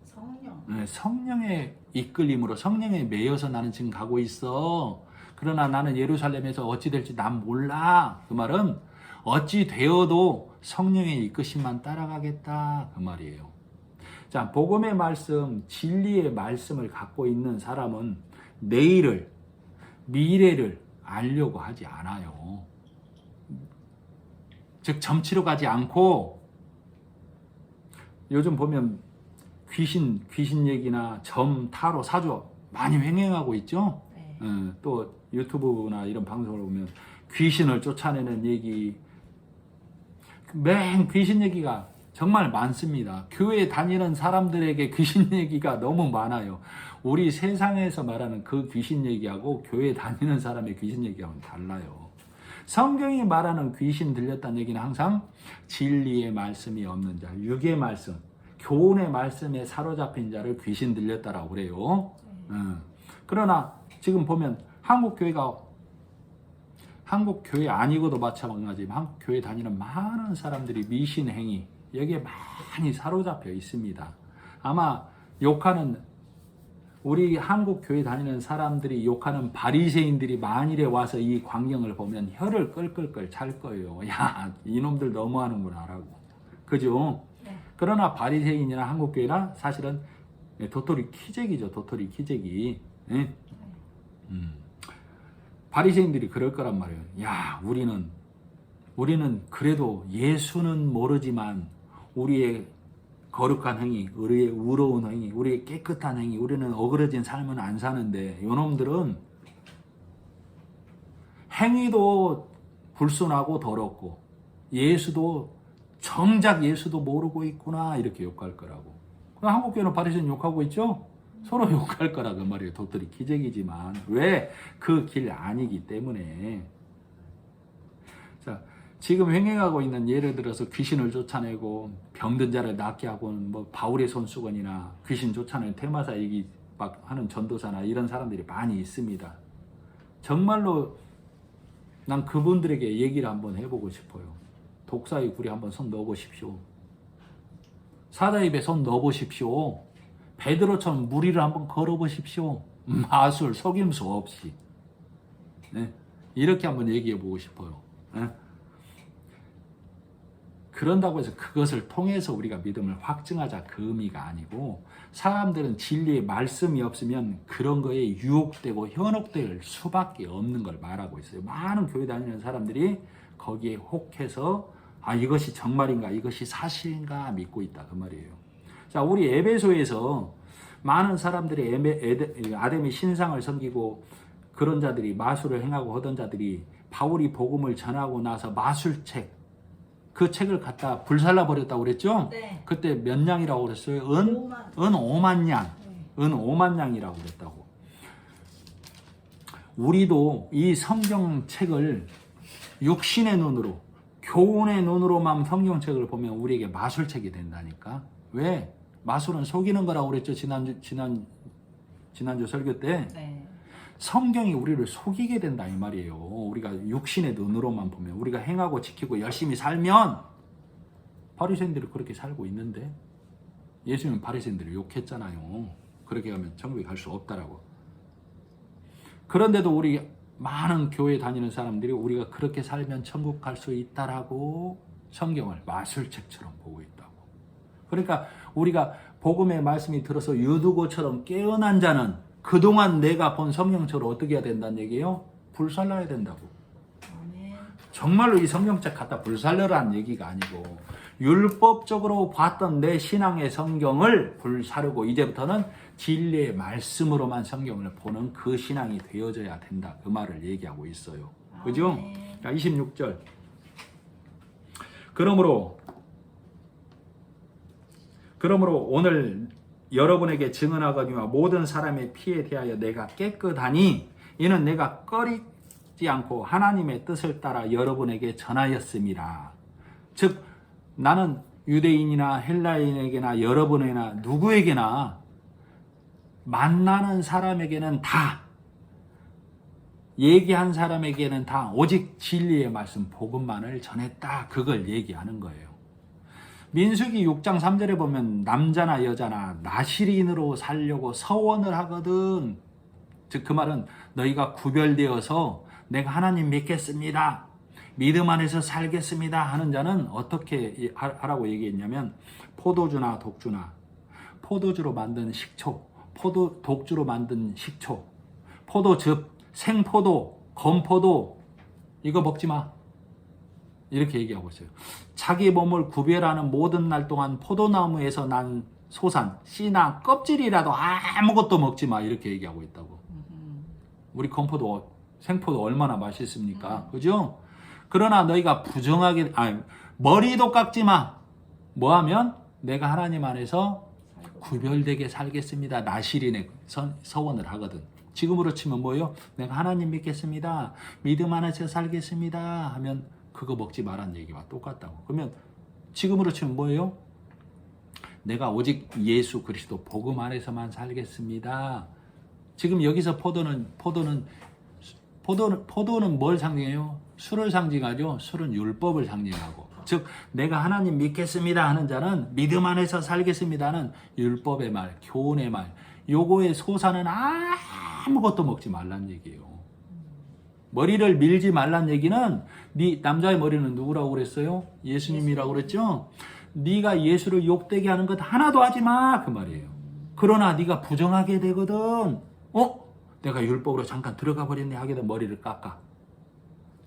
성령.
네, 성령의 이끌림으로 성령에 매여서 나는 지금 가고 있어. 그러나 나는 예루살렘에서 어찌 될지 난 몰라. 그 말은 어찌 되어도 성령의 이끄심만 따라가겠다. 그 말이에요. 자, 복음의 말씀, 진리의 말씀을 갖고 있는 사람은 내일을, 미래를 알려고 하지 않아요. 즉 점치러 가지 않고, 요즘 보면 귀신 얘기나 점, 타로, 사주 많이 횡행하고 있죠.
네.
또 유튜브나 이런 방송을 보면 귀신을 쫓아내는 얘기, 맹 귀신 얘기가 정말 많습니다. 교회 다니는 사람들에게 귀신 얘기가 너무 많아요. 우리 세상에서 말하는 그 귀신 얘기하고 교회 다니는 사람의 귀신 얘기하고는 달라요. 성경이 말하는 귀신 들렸다는 얘기는 항상 진리의 말씀이 없는 자, 육의 말씀, 교훈의 말씀에 사로잡힌 자를 귀신 들렸다라고 그래요. 그러나 지금 보면 한국 교회 아니고도 마찬가지지만 한국 교회 다니는 많은 사람들이 미신 행위, 여기에 많이 사로잡혀 있습니다. 아마 욕하는, 우리 한국 교회 다니는 사람들이 욕하는 바리새인들이 만일에 와서 이 광경을 보면 혀를 끌끌끌 찰 거예요. 야, 이놈들 너무하는구나 라고. 그죠?
네.
그러나 바리새인이나 한국 교회나 사실은 도토리 키재기죠. 도토리 키재기. 네? 바리새인들이 그럴 거란 말이에요. 야, 우리는 그래도 예수는 모르지만 우리의 거룩한 행위, 우리의 의로운 행위, 우리의 깨끗한 행위, 우리는 어그러진 삶은 안 사는데 요놈들은 행위도 불순하고 더럽고 정작 예수도 모르고 있구나 이렇게 욕할 거라고. 그럼 한국교회는 바리새인 욕하고 있죠? 서로 욕할 거라 그 말이에요. 도토리 기적이지만 왜? 그 길 아니기 때문에. 자, 지금 횡행하고 있는 예를 들어서 귀신을 쫓아내고 병든 자를 낫게 하고는 뭐 바울의 손수건이나 귀신 쫓아내는 테마사 얘기 막 하는 전도사나 이런 사람들이 많이 있습니다. 정말로 난 그분들에게 얘기를 한번 해보고 싶어요. 독사의 굴에 한번 손 넣어보십시오. 사자 입에 손 넣어보십시오. 베드로처럼 무리를 한번 걸어보십시오. 마술, 속임수 없이. 네? 이렇게 한번 얘기해보고 싶어요. 네? 그런다고 해서 그것을 통해서 우리가 믿음을 확증하자 그 의미가 아니고, 사람들은 진리의 말씀이 없으면 그런 거에 유혹되고 현혹될 수밖에 없는 걸 말하고 있어요. 많은 교회 다니는 사람들이 거기에 혹해서 이것이 정말인가, 이것이 사실인가 믿고 있다 그 말이에요. 자, 우리 에베소에서 많은 사람들이 아담의 신상을 섬기고 그런 자들이 마술을 행하고 하던 자들이 바울이 복음을 전하고 나서 마술책, 그 책을 갖다 불살라 버렸다고 그랬죠?
네.
그때 몇 냥이라고 그랬어요? 은 5만 냥. 은 5만 냥이라고 그랬다고. 우리도 이 성경책을 육신의 눈으로, 교훈의 눈으로만 성경책을 보면 우리에게 마술책이 된다니까. 왜? 마술은 속이는 거라고 그랬죠. 지난주 설교 때.
네.
성경이 우리를 속이게 된다 이 말이에요. 우리가 육신의 눈으로만 보면, 우리가 행하고 지키고 열심히 살면, 바리새인들이 그렇게 살고 있는데 예수님은 바리새인들을 욕했잖아요. 그렇게 가면 천국에 갈 수 없다라고. 그런데도 우리 많은 교회 다니는 사람들이 우리가 그렇게 살면 천국 갈 수 있다라고 성경을 마술책처럼 보고 있다고. 그러니까 우리가 복음의 말씀이 들어서 유두고처럼 깨어난 자는 그동안 내가 본 성경처럼 어떻게 해야 된다는 얘기예요? 불살라야 된다고.
아멘.
정말로 이 성경책 갖다 불살려라는 얘기가 아니고, 율법적으로 봤던 내 신앙의 성경을 불사르고 이제부터는 진리의 말씀으로만 성경을 보는 그 신앙이 되어져야 된다. 그 말을 얘기하고 있어요. 그죠? 자, 26절. 그러므로 오늘 여러분에게 증언하거니와 모든 사람의 피에 대하여 내가 깨끗하니 이는 내가 꺼리지 않고 하나님의 뜻을 따라 여러분에게 전하였습니다. 즉 나는 유대인이나 헬라인에게나 여러분에게나 누구에게나 만나는 사람에게는 다, 얘기한 사람에게는 다 오직 진리의 말씀 복음만을 전했다. 그걸 얘기하는 거예요. 민수기 6장 3절에 보면 남자나 여자나 나실인으로 살려고 서원을 하거든. 즉 그 말은 너희가 구별되어서 내가 하나님 믿겠습니다, 믿음 안에서 살겠습니다 하는 자는 어떻게 하라고 얘기했냐면, 포도주나 독주나, 포도주로 만든 식초, 독주로 만든 식초, 포도즙, 생포도, 건포도 이거 먹지 마, 이렇게 얘기하고 있어요. 자기 몸을 구별하는 모든 날 동안 포도나무에서 난 소산, 씨나 껍질이라도 아무것도 먹지 마, 이렇게 얘기하고 있다고. 우리 건포도, 생포도 얼마나 맛있습니까? 그죠? 그러나 너희가 부정하게, 머리도 깎지 마. 뭐 하면? 내가 하나님 안에서 구별되게 살겠습니다. 나실인의 서원을 하거든. 지금으로 치면 뭐예요? 내가 하나님 믿겠습니다, 믿음 안에서 살겠습니다 하면 그거 먹지 말라는 얘기와 똑같다고. 그러면 지금으로 치면 뭐예요? 내가 오직 예수 그리스도 복음 안에서만 살겠습니다. 지금 여기서 포도는 뭘 상징해요? 술을 상징하죠. 술은 율법을 상징하고, 즉 내가 하나님 믿겠습니다 하는 자는 믿음 안에서 살겠습니다는 율법의 말, 교훈의 말, 요거의 소사는 아무것도 먹지 말란 얘기예요. 머리를 밀지 말란 얘기는, 네 남자의 머리는 누구라고 그랬어요? 예수님이라고 그랬죠? 네가 예수를 욕되게 하는 것 하나도 하지 마, 그 말이에요. 그러나 네가 부정하게 되거든, 내가 율법으로 잠깐 들어가 버렸네 하게 되면 머리를 깎아.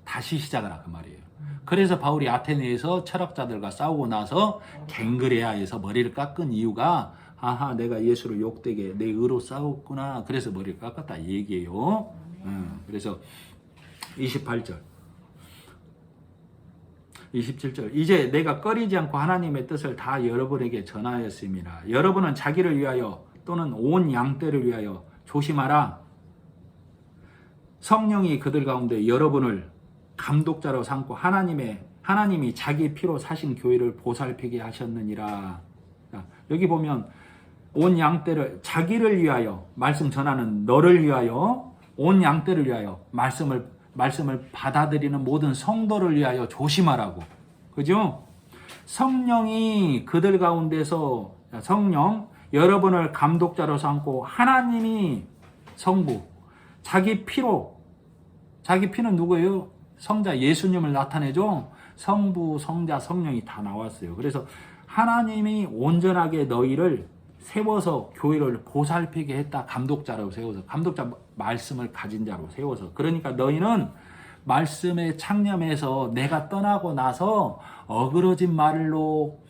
다시 시작하라, 그 말이에요. 그래서 바울이 아테네에서 철학자들과 싸우고 나서 갱그레아에서 머리를 깎은 이유가, 아하, 내가 예수를 욕되게 내 의로 싸웠구나, 그래서 머리를 깎았다 이 얘기예요. 그래서 28절 27절 이제 내가 꺼리지 않고 하나님의 뜻을 다 여러분에게 전하였습니다. 여러분은 자기를 위하여 또는 온 양떼를 위하여 조심하라. 성령이 그들 가운데 여러분을 감독자로 삼고 하나님이 자기 피로 사신 교회를 보살피게 하셨느니라. 자, 여기 보면 온 양떼를, 자기를 위하여 말씀 전하는 너를 위하여, 온 양떼를 위하여 말씀을 받아들이는 모든 성도를 위하여 조심하라고. 그죠? 성령이 그들 가운데서, 성령 여러분을 감독자로 삼고 하나님이 성부, 자기 피는 누구예요? 성자 예수님을 나타내죠. 성부, 성자, 성령이 다 나왔어요. 그래서 하나님이 온전하게 너희를 세워서 교회를 보살피게 했다. 감독자로 세워서, 감독자 말씀을 가진 자로 세워서. 그러니까 너희는 말씀에 창념해서 내가 떠나고 나서 어그러진 말로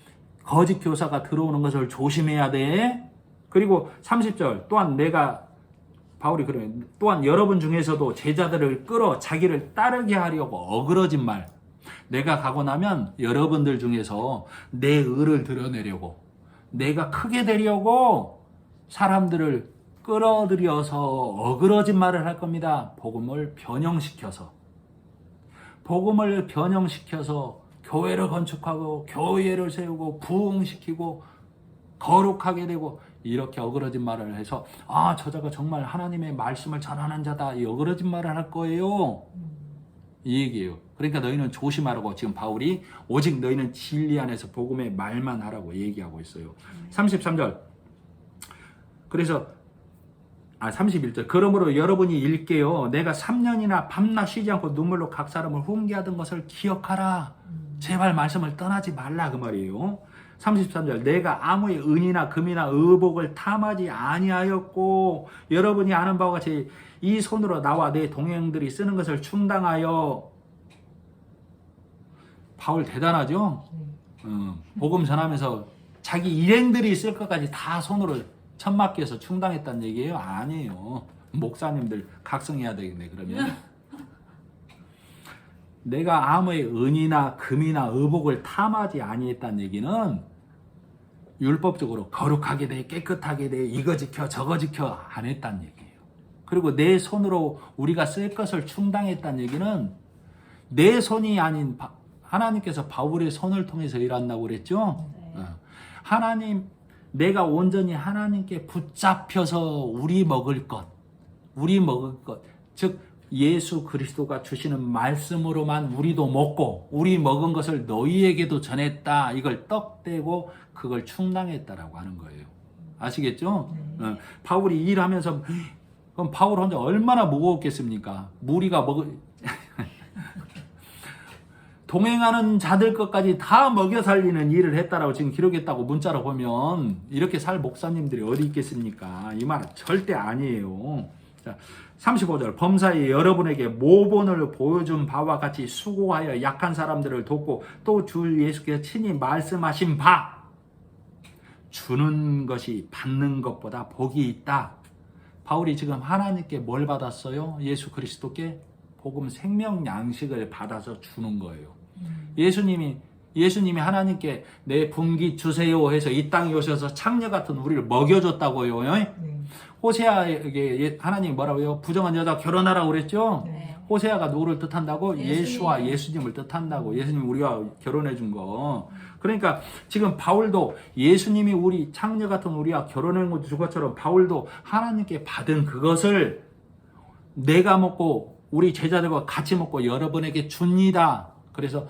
거짓 교사가 들어오는 것을 조심해야 돼. 그리고 30절 또한 바울이 그러면 또한 여러분 중에서도 제자들을 끌어 자기를 따르게 하려고 어그러진 말, 내가 가고 나면 여러분들 중에서 내 의를 드러내려고, 내가 크게 되려고 사람들을 끌어들여서 어그러진 말을 할 겁니다. 복음을 변형시켜서 교회를 건축하고 교회를 세우고 부흥시키고 거룩하게 되고 이렇게 어그러진 말을 해서 저자가 정말 하나님의 말씀을 전하는 자다 이 어그러진 말을 할 거예요. 이 얘기예요. 그러니까 너희는 조심하라고 지금 바울이 오직 너희는 진리 안에서 복음의 말만 하라고 얘기하고 있어요. 33절. 그래서 31절. 그러므로 여러분이 읽게요. 내가 3년이나 밤낮 쉬지 않고 눈물로 각 사람을 훈계하던 것을 기억하라. 제발 말씀을 떠나지 말라 그 말이에요. 33절. 내가 아무의 은이나 금이나 의복을 탐하지 아니하였고 여러분이 아는 바와 같이 이 손으로 나와 내 동행들이 쓰는 것을 충당하여. 바울 대단하죠? 복음 전하면서 자기 일행들이 쓸 것까지 다 손으로 천막기에서 충당했다는 얘기예요? 아니에요. 목사님들 각성해야 되겠네 그러면. 내가 아무의 은이나 금이나 의복을 탐하지 아니했다는 얘기는 율법적으로 거룩하게 돼 깨끗하게 돼 이거 지켜 저거 지켜 안 했다는 얘기예요. 그리고 내 손으로 우리가 쓸 것을 충당했다는 얘기는 내 손이 아닌 하나님께서 바울의 손을 통해서 일한다고 그랬죠. 하나님 내가 온전히 하나님께 붙잡혀서 우리 먹을 것 즉 예수 그리스도가 주시는 말씀으로만 우리도 먹고 우리 먹은 것을 너희에게도 전했다. 이걸 떡대고 그걸 충당했다라고 하는 거예요. 아시겠죠? 바울이 일하면서 그럼 바울 혼자 얼마나 무거웠겠습니까? 무리가 동행하는 자들 것까지 다 먹여 살리는 일을 했다라고 지금 기록했다고 문자로 보면 이렇게 살 목사님들이 어디 있겠습니까? 이 말은 절대 아니에요. 자, 35절. 범사에 여러분에게 모본을 보여준 바와 같이 수고하여 약한 사람들을 돕고 또 주 예수께서 친히 말씀하신 바 주는 것이 받는 것보다 복이 있다. 바울이 지금 하나님께 뭘 받았어요? 예수 그리스도께 복음 생명 양식을 받아서 주는 거예요. 예수님이 하나님께 내 분기 주세요 해서 이 땅에 오셔서 창녀 같은 우리를 먹여줬다고요. 호세아에게 하나님이 뭐라고요? 부정한 여자 결혼하라고 그랬죠? 호세아가 누구를 뜻한다고? 예수와 예수님을 뜻한다고. 예수님 우리가 결혼해 준 거. 그러니까 지금 바울도 예수님이 우리 창녀 같은 우리와 결혼해 준 것처럼 바울도 하나님께 받은 그것을 내가 먹고 우리 제자들과 같이 먹고 여러분에게 줍니다. 그래서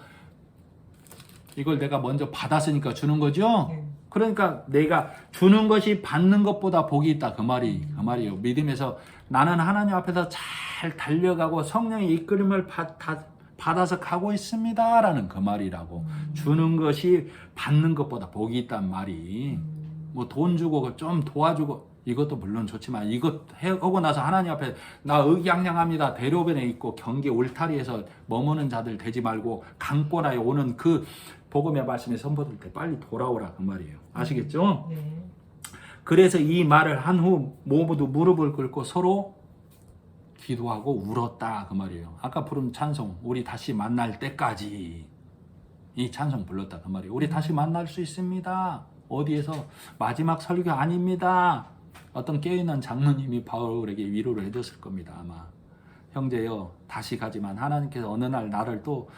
이걸 내가 먼저 받았으니까 주는 거죠. 그러니까 내가 주는 것이 받는 것보다 복이 있다 그 말이에요. 믿음에서 나는 하나님 앞에서 잘 달려가고 성령의 이끌림을 받아서 가고 있습니다라는 그 말이라고. 주는 것이 받는 것보다 복이 있단 말이. 뭐 돈 주고 좀 도와주고 이것도 물론 좋지만 이것 하고 나서 하나님 앞에 나 의기양양합니다. 대로변에 있고 경계 울타리에서 머무는 자들 되지 말고 강권하여 오는 그 복음의 말씀에 선포될 때 빨리 돌아오라 그 말이에요. 아시겠죠? 그래서 이 말을 한 후 모두 무릎을 꿇고 서로 기도하고 울었다 그 말이에요. 아까 부른 찬송 우리 다시 만날 때까지 이 찬송 불렀다 그 말이에요. 우리 다시 만날 수 있습니다. 어디에서? 마지막 설교 아닙니다. 어떤 깨어있는 장로님이 바울에게 위로를 해줬을 겁니다. 아마 형제여 다시 가지만 하나님께서 어느 날 나를 또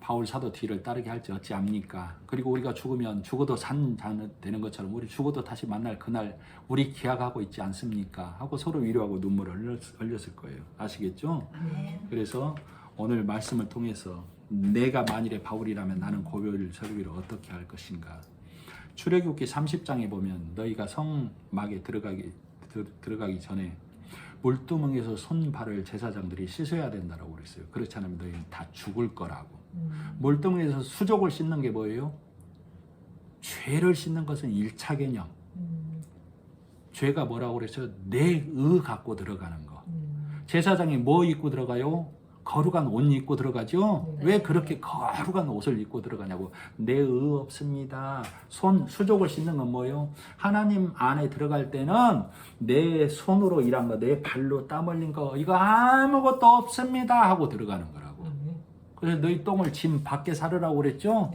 바울 사도 뒤를 따르게 할지 어찌 압니까? 그리고 우리가 죽으면 죽어도 산 자는 되는 것처럼 우리 죽어도 다시 만날 그날 우리 기약하고 있지 않습니까? 하고 서로 위로하고 눈물을 흘렸을 거예요. 아시겠죠? 그래서 오늘 말씀을 통해서 내가 만일에 바울이라면 나는 고별 설교를 어떻게 할 것인가? 출애굽기 30장에 보면 너희가 성막에 들어가기 전에 물두멍에서 손발을 제사장들이 씻어야 된다고 그랬어요. 그렇지 않으면 너희는 다 죽을 거라고. 물두멍에서 수족을 씻는 게 뭐예요? 죄를 씻는 것은 1차 개념. 죄가 뭐라고 그랬어요? 내 의 갖고 들어가는 거. 제사장이 뭐 입고 들어가요? 거룩한 옷 입고 들어가죠? 왜 그렇게 거룩한 옷을 입고 들어가냐고. 내 의 없습니다. 수족을 씻는 건 뭐예요? 하나님 안에 들어갈 때는 내 손으로 일한 거, 내 발로 땀 흘린 거 이거 아무것도 없습니다 하고 들어가는 거라고. 그래서 너희 똥을 짐 밖에 사르라고 그랬죠?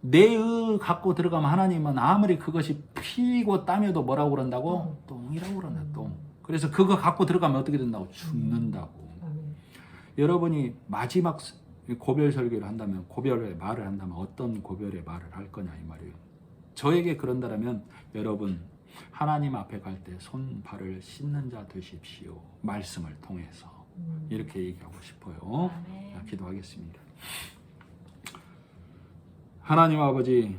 내 의 갖고 들어가면 하나님은 아무리 그것이 피고 땀이어도 뭐라고 그런다고? 똥이라고 그런다. 똥. 그래서 그거 갖고 들어가면 어떻게 된다고? 죽는다고. 여러분이 마지막 고별 설교를 한다면, 고별의 말을 한다면 어떤 고별의 말을 할 거냐 이 말이에요. 저에게 그런다면 여러분 하나님 앞에 갈 때 손 발을 씻는 자 되십시오. 말씀을 통해서 이렇게 얘기하고 싶어요. 자, 기도하겠습니다. 하나님 아버지,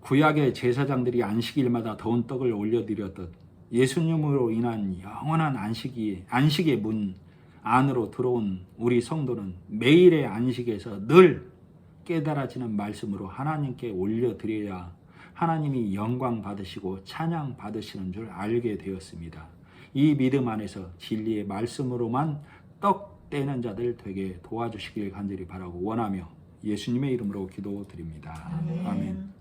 구약의 제사장들이 안식일마다 더운 떡을 올려드렸듯 예수님으로 인한 영원한 안식의 문 안으로 들어온 우리 성도는 매일의 안식에서 늘 깨달아지는 말씀으로 하나님께 올려드려야 하나님이 영광 받으시고 찬양 받으시는 줄 알게 되었습니다. 이 믿음 안에서 진리의 말씀으로만 떡 떼는 자들 되게 도와주시길 간절히 바라고 원하며 예수님의 이름으로 기도드립니다. 아멘.